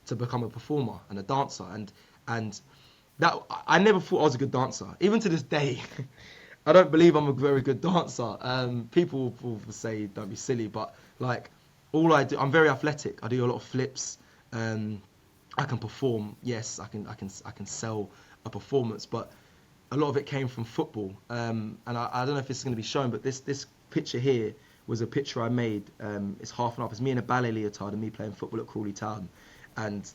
to become a performer and a dancer, and that I never thought I was a good dancer. Even to this day, I don't believe I'm a very good dancer. People will say don't be silly, but like all I do, I'm very athletic. I do a lot of flips. Um, I can perform. Yes, I can sell a performance, but a lot of it came from football. And I don't know if this is going to be shown, but this picture here was a picture I made. It's half and half. It's me in a ballet leotard and me playing football at Crawley Town, and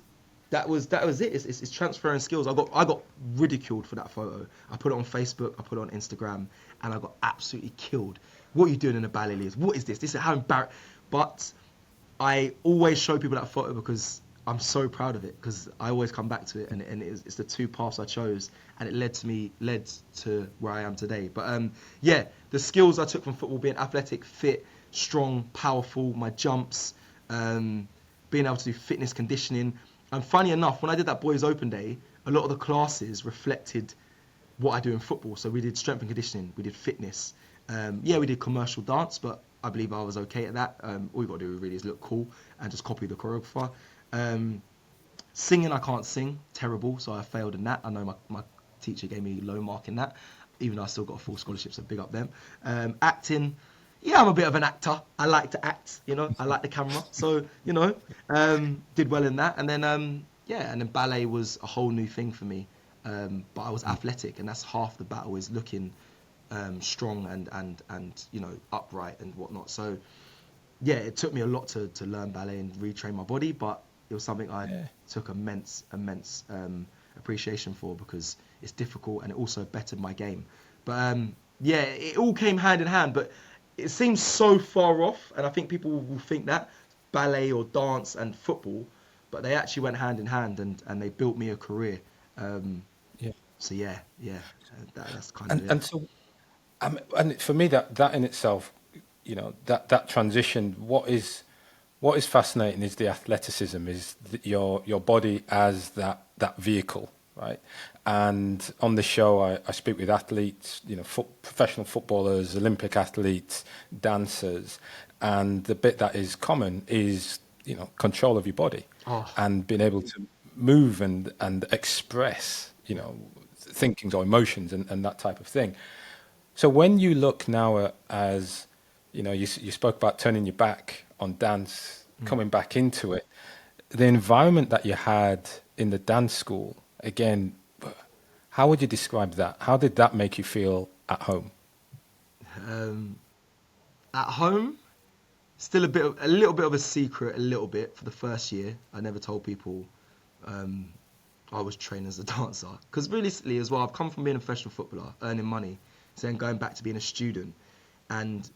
that was it. It's transferring skills. I got ridiculed for that photo. I put it on Facebook. I put it on Instagram, and I got absolutely killed. What are you doing in a ballet leotard? What is this? This is how embarrassing. But I always show people that photo because I'm so proud of it because I always come back to it and it's the two paths I chose and it led to where I am today. But yeah, the skills I took from football, being athletic, fit, strong, powerful, my jumps, being able to do fitness conditioning. And funny enough, when I did that boys open day, a lot of the classes reflected what I do in football. So we did strength and conditioning, we did fitness. Yeah, we did commercial dance, but I believe I was okay at that. All you got to do really is look cool and just copy the choreographer. Um, Singing, I can't sing, terrible, so I failed in that. I know my teacher gave me low mark in that, even though I still got a full scholarship, so big up them. Acting, yeah, I'm a bit of an actor. I like to act, I like the camera. So, did well in that. And then, yeah, and then ballet was a whole new thing for me. But I was athletic, and that's half the battle is looking strong and upright and whatnot. So yeah, it took me a lot to learn ballet and retrain my body, but it was something I Yeah. took immense appreciation for because it's difficult and it also bettered my game. But yeah, it all came hand in hand, but it seems so far off, and I think people will think that ballet or dance and football, but they actually went hand in hand and they built me a career. Um, Yeah. so yeah, that's kind of And it. so and for me that in itself, that transition, what is fascinating is the athleticism, is your body as that vehicle, right? And on the show, I speak with athletes, professional footballers, Olympic athletes, dancers, and the bit that is common is control of your body Oh, and being able to move and express thinkings or emotions and that type of thing. So when you look now at, as you spoke about turning your back on dance, coming back into it, the environment that you had in the dance school, again, how would you describe that? How did that make you feel at home? Um, at home, still a little bit of a secret, a little bit for the first year. I never told people um, I was trained as a dancer. Because realistically as well, I've come from being a professional footballer, earning money, so then going back to being a student. And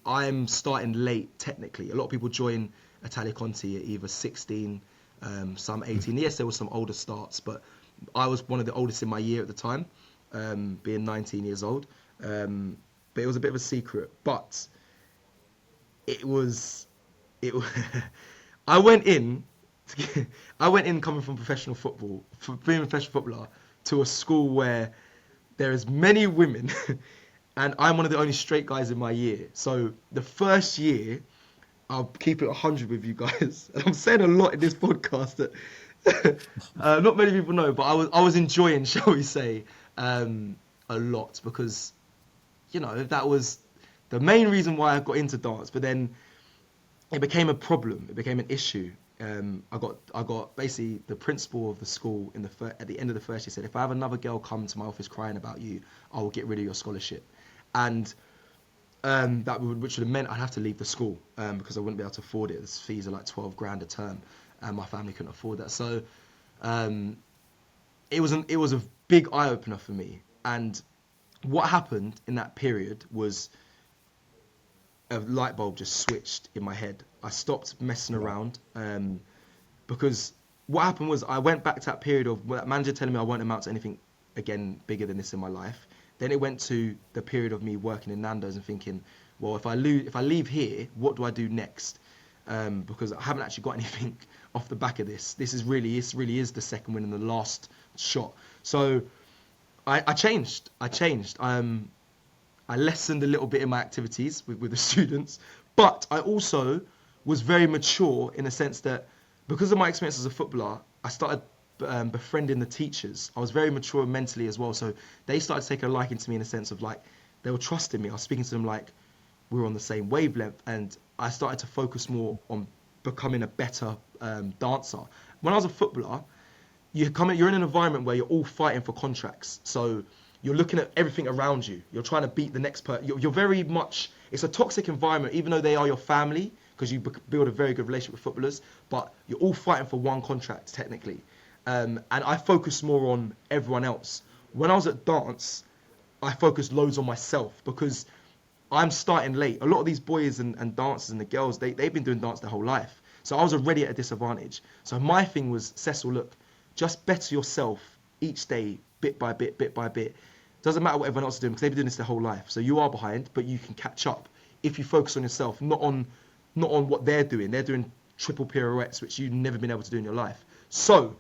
I'm starting late technically. A lot of people join Italia Conti at either 16, some 18. Yes, there were some older starts, but I was one of the oldest in my year at the time, being 19 years old. But it was a bit of a secret. But it was, it. I went in, I went in coming from professional football, from being a professional footballer, to a school where there is many women, and I'm one of the only straight guys in my year. So the first year, I'll keep it 100 with you guys. I'm saying a lot in this podcast that not many people know, but I was enjoying, shall we say, a lot because that was the main reason why I got into dance. But then it became a problem. It became an issue. I got basically the principal of the school at the end of the first year said, if I have another girl come to my office crying about you, I will get rid of your scholarship. And which would have meant I'd have to leave the school because I wouldn't be able to afford it. The fees are like 12 grand a term, and my family couldn't afford that. So um, it was a big eye opener for me. And what happened in that period was a light bulb just switched in my head. I stopped messing Right. around because what happened was I went back to that period of that manager telling me I won't amount to anything again bigger than this in my life. Then it went to the period of me working in Nando's and thinking, well, if I leave here, what do I do next? Because I haven't actually got anything off the back of this. This really is the second win and the last shot. So I changed. I lessened a little bit in my activities with the students, but I also was very mature in the sense that because of my experience as a footballer, I started befriending the teachers. I was very mature mentally as well, so they started to take a liking to me in a sense of like they were trusting me. I was speaking to them like we were on the same wavelength, and I started to focus more on becoming a better dancer. When I was a footballer, you're in an environment where you're all fighting for contracts. So you're looking at everything around you. You're trying to beat the next person. You're very much, it's a toxic environment, even though they are your family, because you build a very good relationship with footballers, but you're all fighting for one contract, technically. And I focus more on everyone else. When I was at dance, I focused loads on myself because I'm starting late. A lot of these boys and dancers and the girls, they've been doing dance their whole life. So I was already at a disadvantage. So my thing was, Cecil, look, just better yourself each day, bit by bit, bit by bit. Doesn't matter what everyone else is doing because they've been doing this their whole life. So you are behind, but you can catch up if you focus on yourself, not on what they're doing. They're doing triple pirouettes, which you've never been able to do in your life. So,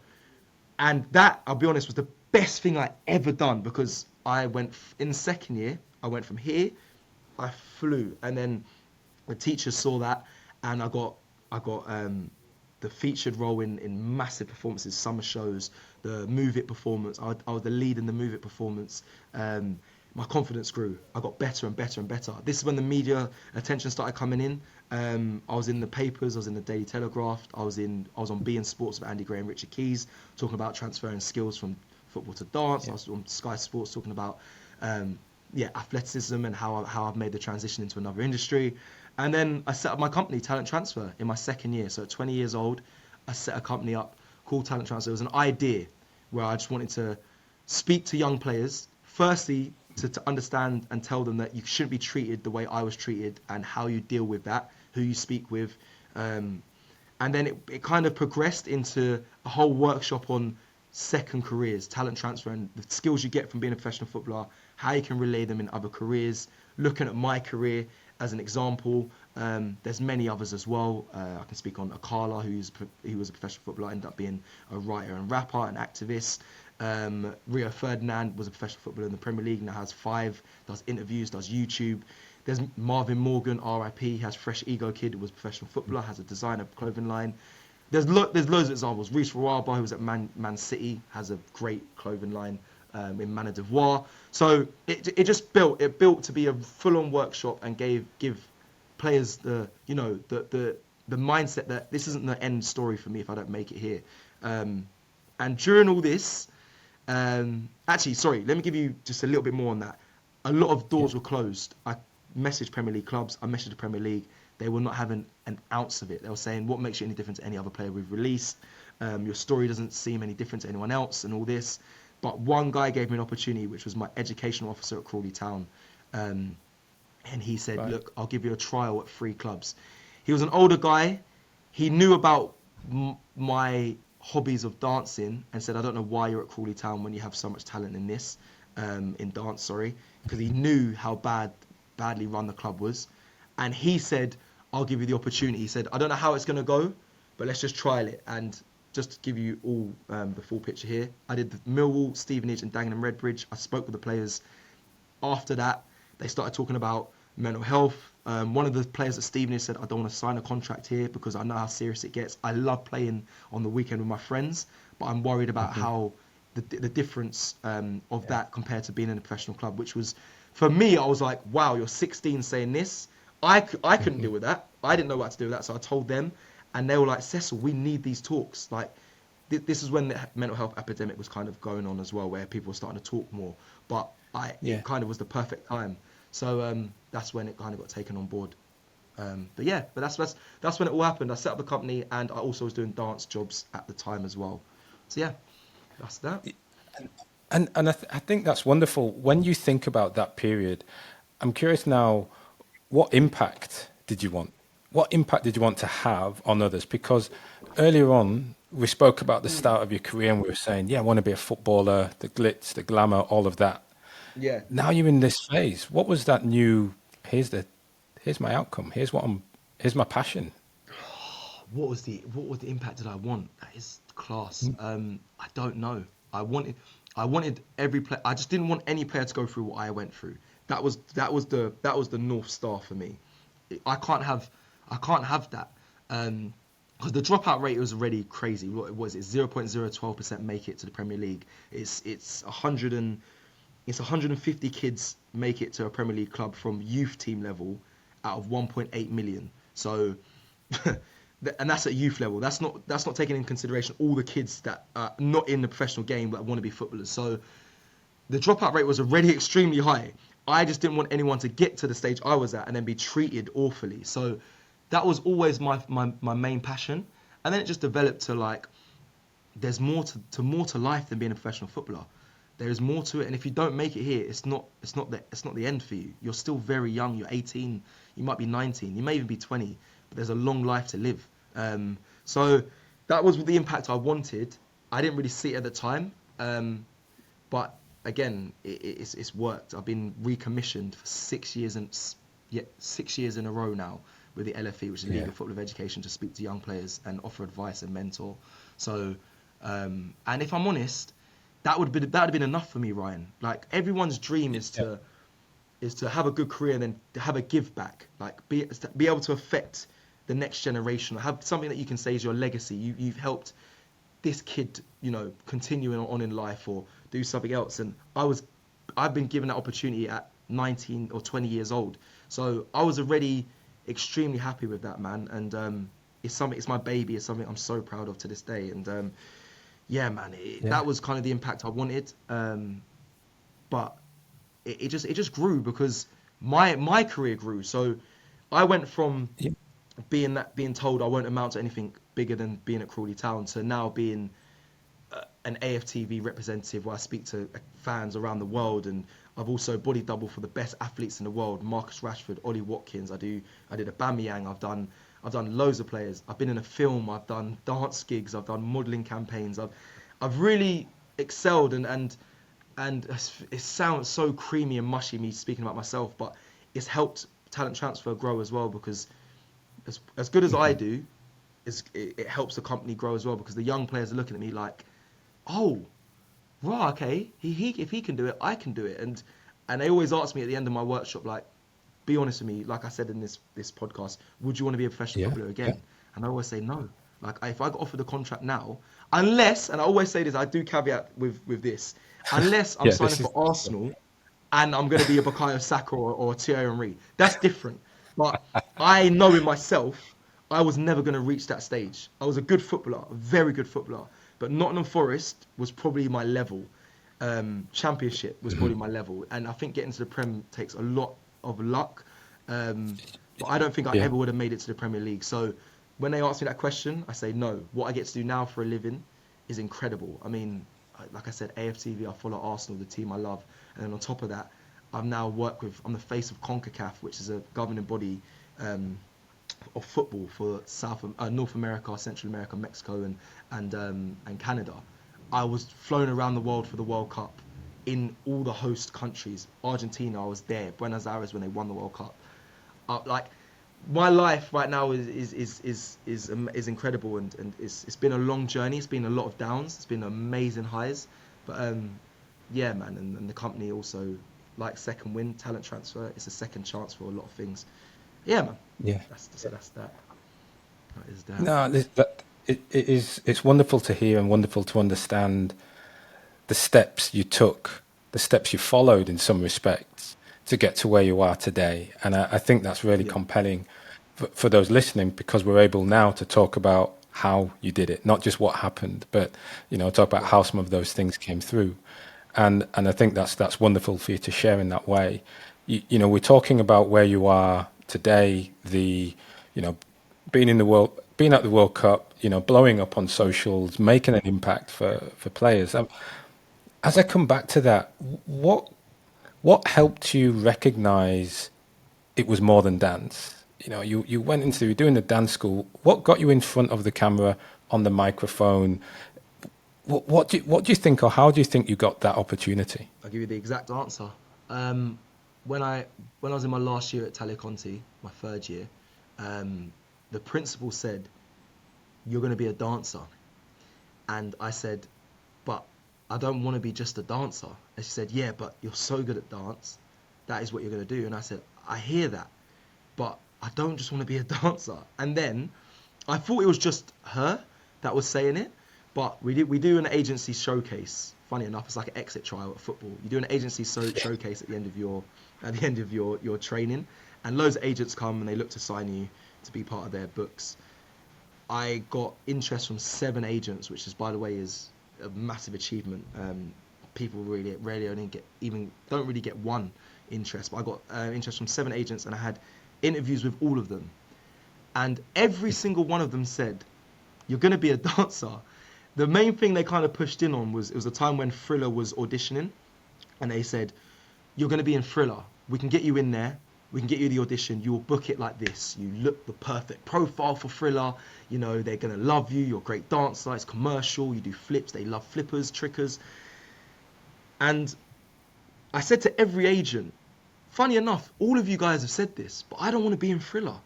and that, I'll be honest, was the best thing I ever done because I went in the second year. I went from here, I flew, and then the teachers saw that, and I got the featured role in massive performances, summer shows, the Move It performance. I was the lead in the Move It performance. My confidence grew. I got better and better and better. This is when the media attention started coming in. I was in the papers. I was in the Daily Telegraph. I was on beIN Sports with Andy Gray and Richard Keys, talking about transferring skills from football to dance. I Yeah. was on Sky Sports talking about athleticism and how I've made the transition into another industry. And then I set up my company, Talent Transfer, in my second year. So at 20 years old, I set a company up called Talent Transfer. It was an idea where I just wanted to speak to young players, firstly, to understand and tell them that you shouldn't be treated the way I was treated and how you deal with that, who you speak with. And then it kind of progressed into a whole workshop on second careers, talent transfer, and the skills you get from being a professional footballer, how you can relay them in other careers. Looking at my career as an example, there's many others as well. I can speak on Akala, who was a professional footballer, ended up being a writer and rapper and activist. Rio Ferdinand was a professional footballer in the Premier League, now has 5, does interviews, does YouTube. There's Marvin Morgan, RIP, has Fresh Ego Kid, who was a professional footballer, has a designer clothing line. There's loads of examples. Reece Rawaba, who was at Man City, has a great clothing line. in Manor d'Ivoire. So it just built to be a full-on workshop and give players the mindset that this isn't the end story for me if I don't make it here. And during all this, actually, sorry, let me give you just a little bit more on that. A lot of Yeah. doors were closed. I messaged Premier League clubs. I messaged the Premier League. They were not having an ounce of it. They were saying, "What makes you any different to any other player we've released? Your story doesn't seem any different to anyone else, and all this." But one guy gave me an opportunity, which was my educational officer at Crawley Town, um, and he said, Right. "Look, I'll give you a trial at 3 clubs." He was an older guy. He knew about my hobbies of dancing and said, "I don't know why you're at Crawley Town when you have so much talent in this, in dance, sorry," because he knew how badly run the club was. And he said, "I'll give you the opportunity." He said, "I don't know how it's going to go, but let's just trial it." And just to give you all the full picture here, I did the Millwall, Stevenage, and Dagenham Redbridge. I spoke with the players. After that, they started talking about mental health. One of the players at Stevenage said, "I don't want to sign a contract here because I know how serious it gets. I love playing on the weekend with my friends, but I'm worried about Hmm. how the difference of Yeah. that compared to being in a professional club," which was, for me, I was like, wow, you're 16 saying this. I couldn't Hmm. deal with that. I didn't know what to do with that, so I told them, and they were like, "Cecil, we need these talks." Like, this is when the mental health epidemic was kind of going on as well, where people were starting to talk more. But it Yeah. kind of was the perfect time. So that's when it kind of got taken on board. But yeah, but that's when it all happened. I set up the company, and I also was doing dance jobs at the time as well. So yeah, that's that. And I think that's wonderful. When you think about that period, I'm curious now, what impact did you want? What impact did you want to have on others? Because earlier on, we spoke about the start of your career and we were saying, yeah, I want to be a footballer, the glitz, the glamour, all of that. Yeah. Now you're in this phase. What was that new, here's my outcome. Here's my passion. What was the impact that I want? That is class. I don't know. I wanted I wanted every player. I just didn't want any player to go through what I went through. That was the North Star for me. I can't have I can't have that. Because the dropout rate was already crazy. What was it? 0.012% make it to the Premier League. It's 150 kids make it to a Premier League club from youth team level out of 1.8 million. So, and that's at youth level. That's not taking in consideration all the kids that are not in the professional game but want to be footballers. So the dropout rate was already extremely high. I just didn't want anyone to get to the stage I was at and then be treated awfully. So that was always my main passion. And then it just developed to like there's more to life than being a professional footballer. There is more to it, and if you don't make it here, it's not the end for you. You're still very young. You're 18. You might be 19. You may even be 20. But there's a long life to live. So that was the impact I wanted. I didn't really see it at the time, but again, it's worked. I've been recommissioned for 6 years and yeah, 6 years in a row now with the LFE, which is the League Yeah. of Football of Education, to speak to young players and offer advice and mentor. So, and if I'm honest, that would have been enough for me, Ryan. Like everyone's dream is Yeah. to have a good career and then to have a give back, like be able to affect the next generation, have something that you can say is your legacy. You've helped this kid, continuing on in life or do something else. And I've been given that opportunity at 19 or 20 years old. So I was already extremely happy with that, man. And it's my baby. It's something I'm so proud of to this day. And yeah, man, Yeah. that was kind of the impact I wanted. But it just grew because my career grew. So I went from Yeah. being told I won't amount to anything bigger than being at Crawley Town to now being an AFTV representative where I speak to fans around the world, and I've also body double for the best athletes in the world: Marcus Rashford, Ollie Watkins. I did a Bamiyang. I've done loads of players. I've been in a film. I've done dance gigs. I've done modelling campaigns. I've really excelled, and it sounds so creamy and mushy me speaking about myself, but it's helped talent transfer grow as well because as good as I Hmm. do, it helps the company grow as well because the young players are looking at me like, oh, right, okay, if he can do it, I can do it. And they always ask me at the end of my workshop, like, be honest with me, like I said in this podcast, would you want to be a professional Yeah. footballer Yeah. again? And I always say no. Like if I got offered a contract now, unless, and I always say this, I do caveat with this, unless I'm Yeah, signing this is for Arsenal and I'm going to be a Bukayo Saka or Thierry Henry. That's different. But I know in myself, I was never going to reach that stage. I was a good footballer, a very good footballer, but Nottingham Forest was probably my level. Championship was probably my level, and I think getting to the Prem takes a lot of luck. But I don't think I yeah, ever would have made it to the Premier League. So when they ask me that question, I say no. What I get to do now for a living is incredible. I mean, like I said, AFTV, I follow Arsenal, the team I love. And then on top of that, I'm the face of CONCACAF, which is a governing body um, of football for North America, Central America, Mexico, and Canada. I was flown around the world for the World Cup in all the host countries. Argentina, I was there. Buenos Aires when they won the World Cup. Like my life right now is incredible, and it's been a long journey. It's been a lot of downs. It's been amazing highs, but yeah, man, and the company also like Second Wind talent transfer. It's a second chance for a lot of things. Yeah, man. yeah. That's that. That is that. No, it is. It's wonderful to hear and wonderful to understand the steps you took, the steps you followed in some respects to get to where you are today. And I think that's really Yeah, compelling for those listening because we're able now to talk about how you did it, not just what happened, but talk about yeah, how some of those things came through. And I think that's wonderful for you to share in that way. We're talking about where you are today, you know, being at the World Cup, blowing up on socials, making an impact for players. As I come back to that, what what helped you recognize it was more than dance? You went into you were doing the dance school. What got you in front of the camera on the microphone? What do you think, or how do you think you got that opportunity? I'll give you the exact answer. Um, when I when I was in my last year at Talia Conti, my third year, um, the principal said, "You're going to be a dancer," and I said, "But I don't want to be just a dancer." And she said, "Yeah, but you're so good at dance. That is what you're going to do." And I said, "I hear that, but I don't just want to be a dancer." And then I thought it was just her that was saying it, but we do an agency showcase. Funny enough, it's like an exit trial at football. You do an agency showcase at the end of your training, and loads of agents come and they look to sign you to be part of their books. I got interest from 7 agents, which is, by the way, is a massive achievement. People really rarely only don't really get one interest, but I got interest from 7 agents, and I had interviews with all of them, and every single one of them said, "You're going to be a dancer." The main thing they kind of pushed in on was it was a time when Thriller was auditioning, and they said, "You're going to be in Thriller. We can get you in there. We can get you the audition. You'll book it like this. You look the perfect profile for Thriller. They're going to love you. You're a great dancer. It's commercial. You do flips. They love flippers, trickers." And I said to every agent, funny enough, all of you guys have said this, but I don't want to be in Thriller.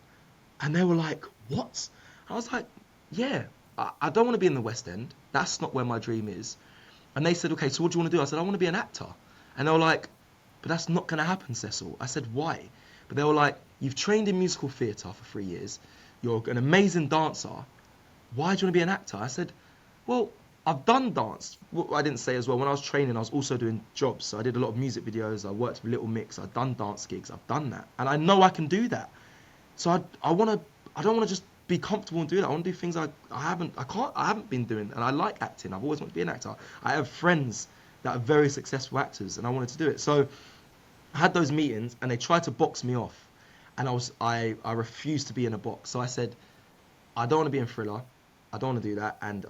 And they were like, "What?" I was like, "Yeah, I don't want to be in the West End. That's not where my dream is." And they said, "Okay, so what do you want to do?" I said, "I want to be an actor." And they were like, "But that's not going to happen, Cecil." I said, "Why?" But they were like, "You've trained in musical theatre for 3 years. You're an amazing dancer. Why do you want to be an actor?" I said, "Well, I've done dance." What I didn't say as well, when I was training, I was also doing jobs. So I did a lot of music videos. I worked with Little Mix. I've done dance gigs. I've done that. And I know I can do that. So I don't want to just be comfortable and do that. I want to do things I haven't been doing, and I like acting. I've always wanted to be an actor. I have friends that are very successful actors, and I wanted to do it. So I had those meetings, and they tried to box me off, and I refused to be in a box. So I said, "I don't want to be in Thriller. I don't want to do that." And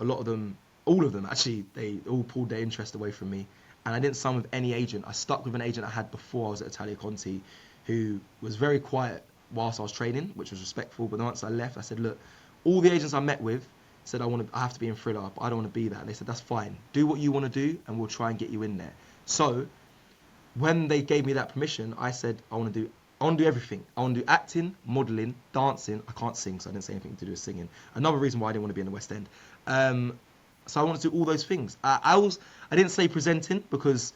all of them actually, they all pulled their interest away from me. And I didn't sign with any agent. I stuck with an agent I had before I was at Italia Conti, who was very quiet whilst I was training, which was respectful. But once I left, I said, "Look, all the agents I met with said I have to be in Thriller, but I don't want to be that." And they said, "That's fine. Do what you want to do, and we'll try and get you in there." So when they gave me that permission, I said, I want to do everything. I want to do acting, modelling, dancing. I can't sing, so I didn't say anything to do with singing. Another reason why I didn't want to be in the West End. So I wanted to do all those things. I didn't say presenting because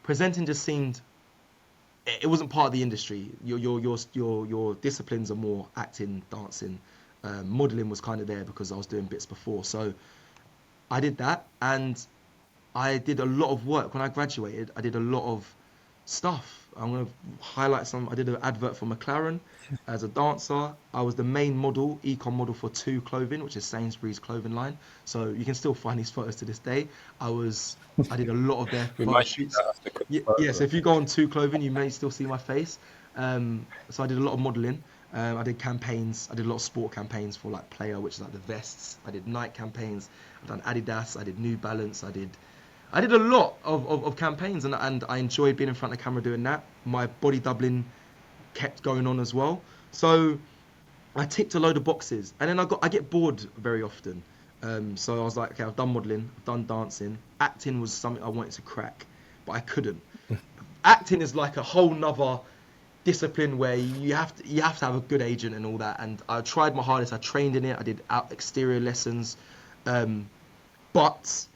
presenting just seemed it wasn't part of the industry. Your disciplines are more acting, dancing. Modeling was kind of there because I was doing bits before. So I did that, and I did a lot of work. When I graduated, I did a lot of stuff. I'm going to highlight some. I did an advert for McLaren as a dancer. I was the main model, econ model for Two Clothing, which is Sainsbury's clothing line. So you can still find these photos to this day. I did a lot of their We photo might use shoots. that as the quick Yeah, yeah, so photo. if you go on Two Clothing, you may still see my face. So I did a lot of modeling. I did campaigns. I did a lot of sport campaigns for like Player, which is like the vests. I did Nike campaigns. I've done Adidas. I did New Balance. I did a lot of campaigns, and I enjoyed being in front of the camera doing that. My body doubling kept going on as well. So I ticked a load of boxes, and then I get bored very often. So I was like, okay, I've done modeling, I've done dancing. Acting was something I wanted to crack, but I couldn't. Acting is like a whole nother discipline where you have to have a good agent and all that. And I tried my hardest. I trained in it. I did out exterior lessons, but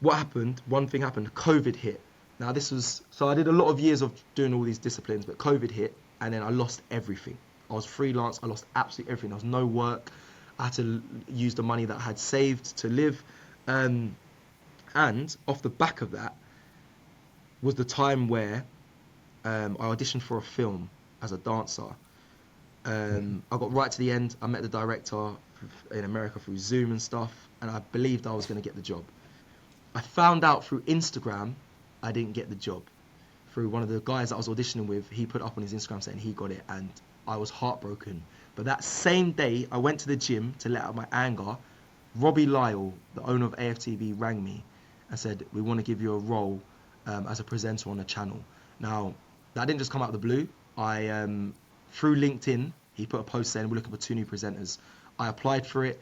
what happened? One thing happened. COVID hit. Now this was so I did a lot of years of doing all these disciplines, but COVID hit, and then I lost everything. I was freelance. I lost absolutely everything. There was no work. I had to use the money that I had saved to live, um, and off the back of that was the time where I auditioned for a film as a dancer. I got right to the end. I met the director in America through Zoom and stuff, and I believed I was going to get the job. I found out through Instagram I didn't get the job. Through one of the guys that I was auditioning with, he put up on his Instagram saying he got it, and I was heartbroken. But that same day, I went to the gym to let out my anger. Robbie Lyle, the owner of AFTV, rang me and said, "We want to give you a role as a presenter on the channel." Now, that didn't just come out of the blue. Through LinkedIn, he put a post saying, "We're looking for two new presenters." I applied for it.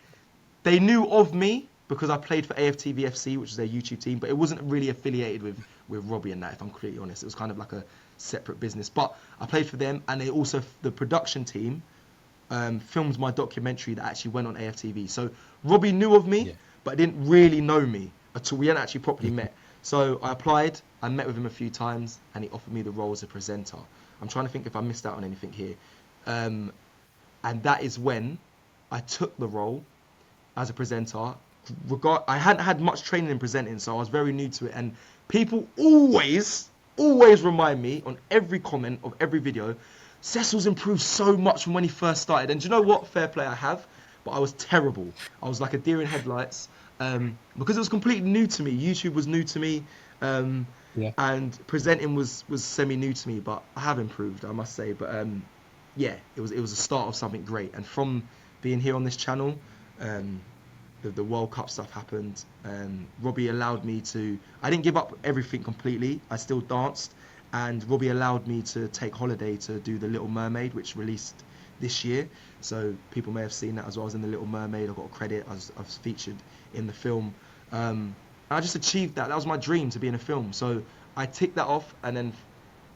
They knew of me because I played for AFTV FC, which is their YouTube team, but it wasn't really affiliated with Robbie and that, if I'm completely honest. It was kind of like a separate business. But I played for them, and they also, the production team, filmed my documentary that actually went on AFTV. So Robbie knew of me, Yeah. but didn't really know me at all. We hadn't actually properly met. So I applied, I met with him a few times, and he offered me the role as a presenter. I'm trying to think if I missed out on anything here. Um, and that is when I took the role as a presenter. I hadn't had much training in presenting, so I was very new to it. And people always remind me on every comment of every video, Cecil's improved so much from when he first started. And do you know what? Fair play, I have. But I was terrible. I was like a deer in headlights because it was completely new to me. YouTube was new to me. Um, Yeah. and presenting was semi new to me, but I have improved, I must say. But yeah, it was a start of something great. And from being here on this channel, um, the World Cup stuff happened. Robbie allowed me to. I didn't give up everything completely. I still danced, and Robbie allowed me to take holiday to do The Little Mermaid, which released this year. So people may have seen that as well. I was in The Little Mermaid. I got a credit. I was featured in the film. I just achieved that. That was my dream, to be in a film. So I ticked that off, and then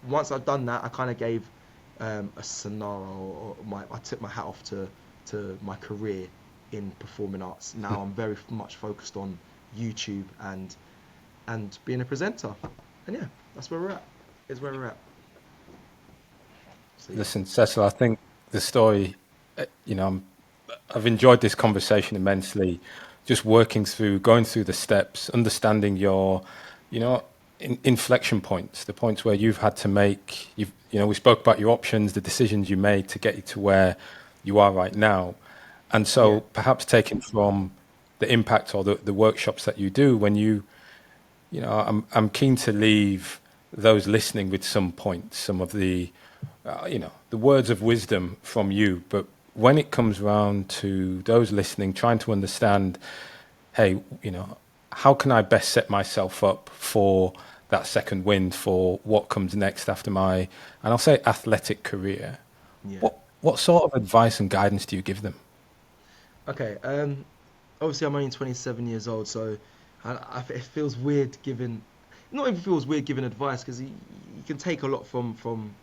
once I'd done that, I kind of gave a scenario, or I took my hat off to my career in performing arts. Now I'm very much focused on YouTube and being a presenter. And yeah, that's where we're at. Is where we're at. So yeah. Listen, Cecil, I think the story, I've enjoyed this conversation immensely. Just working through, going through the steps, understanding your, you know, inflection points, the points where you've had to make, we spoke about your options, the decisions you made to get you to where you are right now. And Yeah. so perhaps taking from the impact or the workshops that you do when I'm keen to leave those listening with some points, some of the words of wisdom from you. But when it comes round to those listening, trying to understand, hey, how can I best set myself up for that second wind, for what comes next after my, and I'll say athletic career. Yeah. What sort of advice and guidance do you give them? Okay. Obviously I'm only 27 years old, so it feels weird giving, not even feels weird giving advice, because you can take a lot from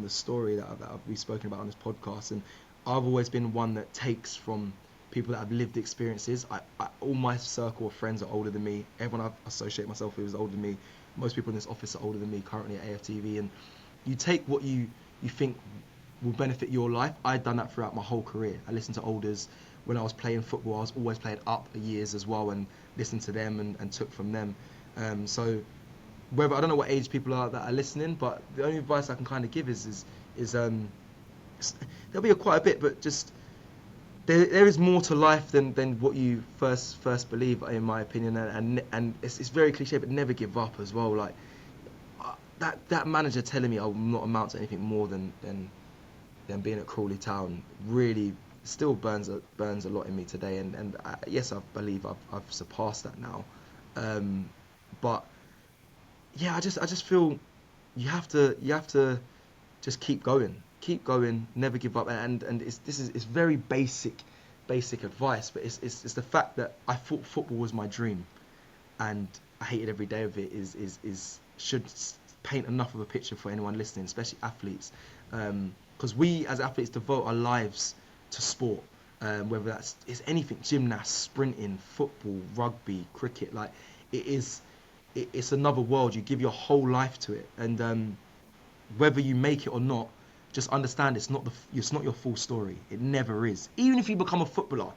the story that we've spoken about on this podcast. And I've always been one that takes from people that have lived experiences. All my circle of friends are older than me. Everyone I associate myself with is older than me. Most people in this office are older than me currently at AFTV. And you take what you think will benefit your life. I'd done that throughout my whole career. I listened to elders when I was playing football. I was always playing up years as well, and listened to them and took from them. So whether I don't know what age people are that are listening, but the only advice I can kind of give is there'll be quite a bit, but just there is more to life than what you first believe, in my opinion, and it's very cliche, but never give up as well. Like that manager telling me I'll not amount to anything more than being at Crawley Town really still burns a lot in me today, and yes, I believe I've surpassed that now, but yeah, I just feel you have to just keep going, never give up, and it's very basic advice, but it's the fact that I thought football was my dream, and I hated every day of it is should paint enough of a picture for anyone listening, especially athletes, because we as athletes devote our lives to sport, whether that's is anything, gymnasts, sprinting, football, rugby, cricket, like it is. It's another world. You give your whole life to it, and whether you make it or not, just understand it's not your full story. It never is. Even if you become a footballer,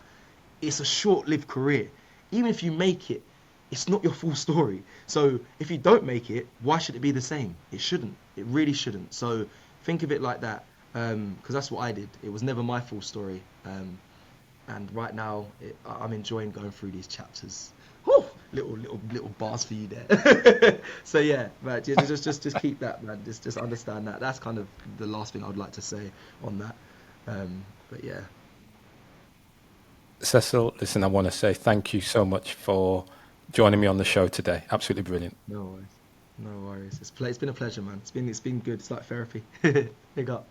it's a short-lived career. Even if you make it, it's not your full story. So if you don't make it, why should it be the same? It shouldn't. It really shouldn't. So think of it like that, because that's what I did. It was never my full story, and right now I'm enjoying going through these chapters. Whew, little bars for you there. So yeah, man, just keep that, man. Just understand that. That's kind of the last thing I would like to say on that. But yeah, Cecil, listen, I want to say thank you so much for joining me on the show today. Absolutely brilliant. no worries, no worries. It's been a pleasure, man. It's been good. It's like therapy. Big up.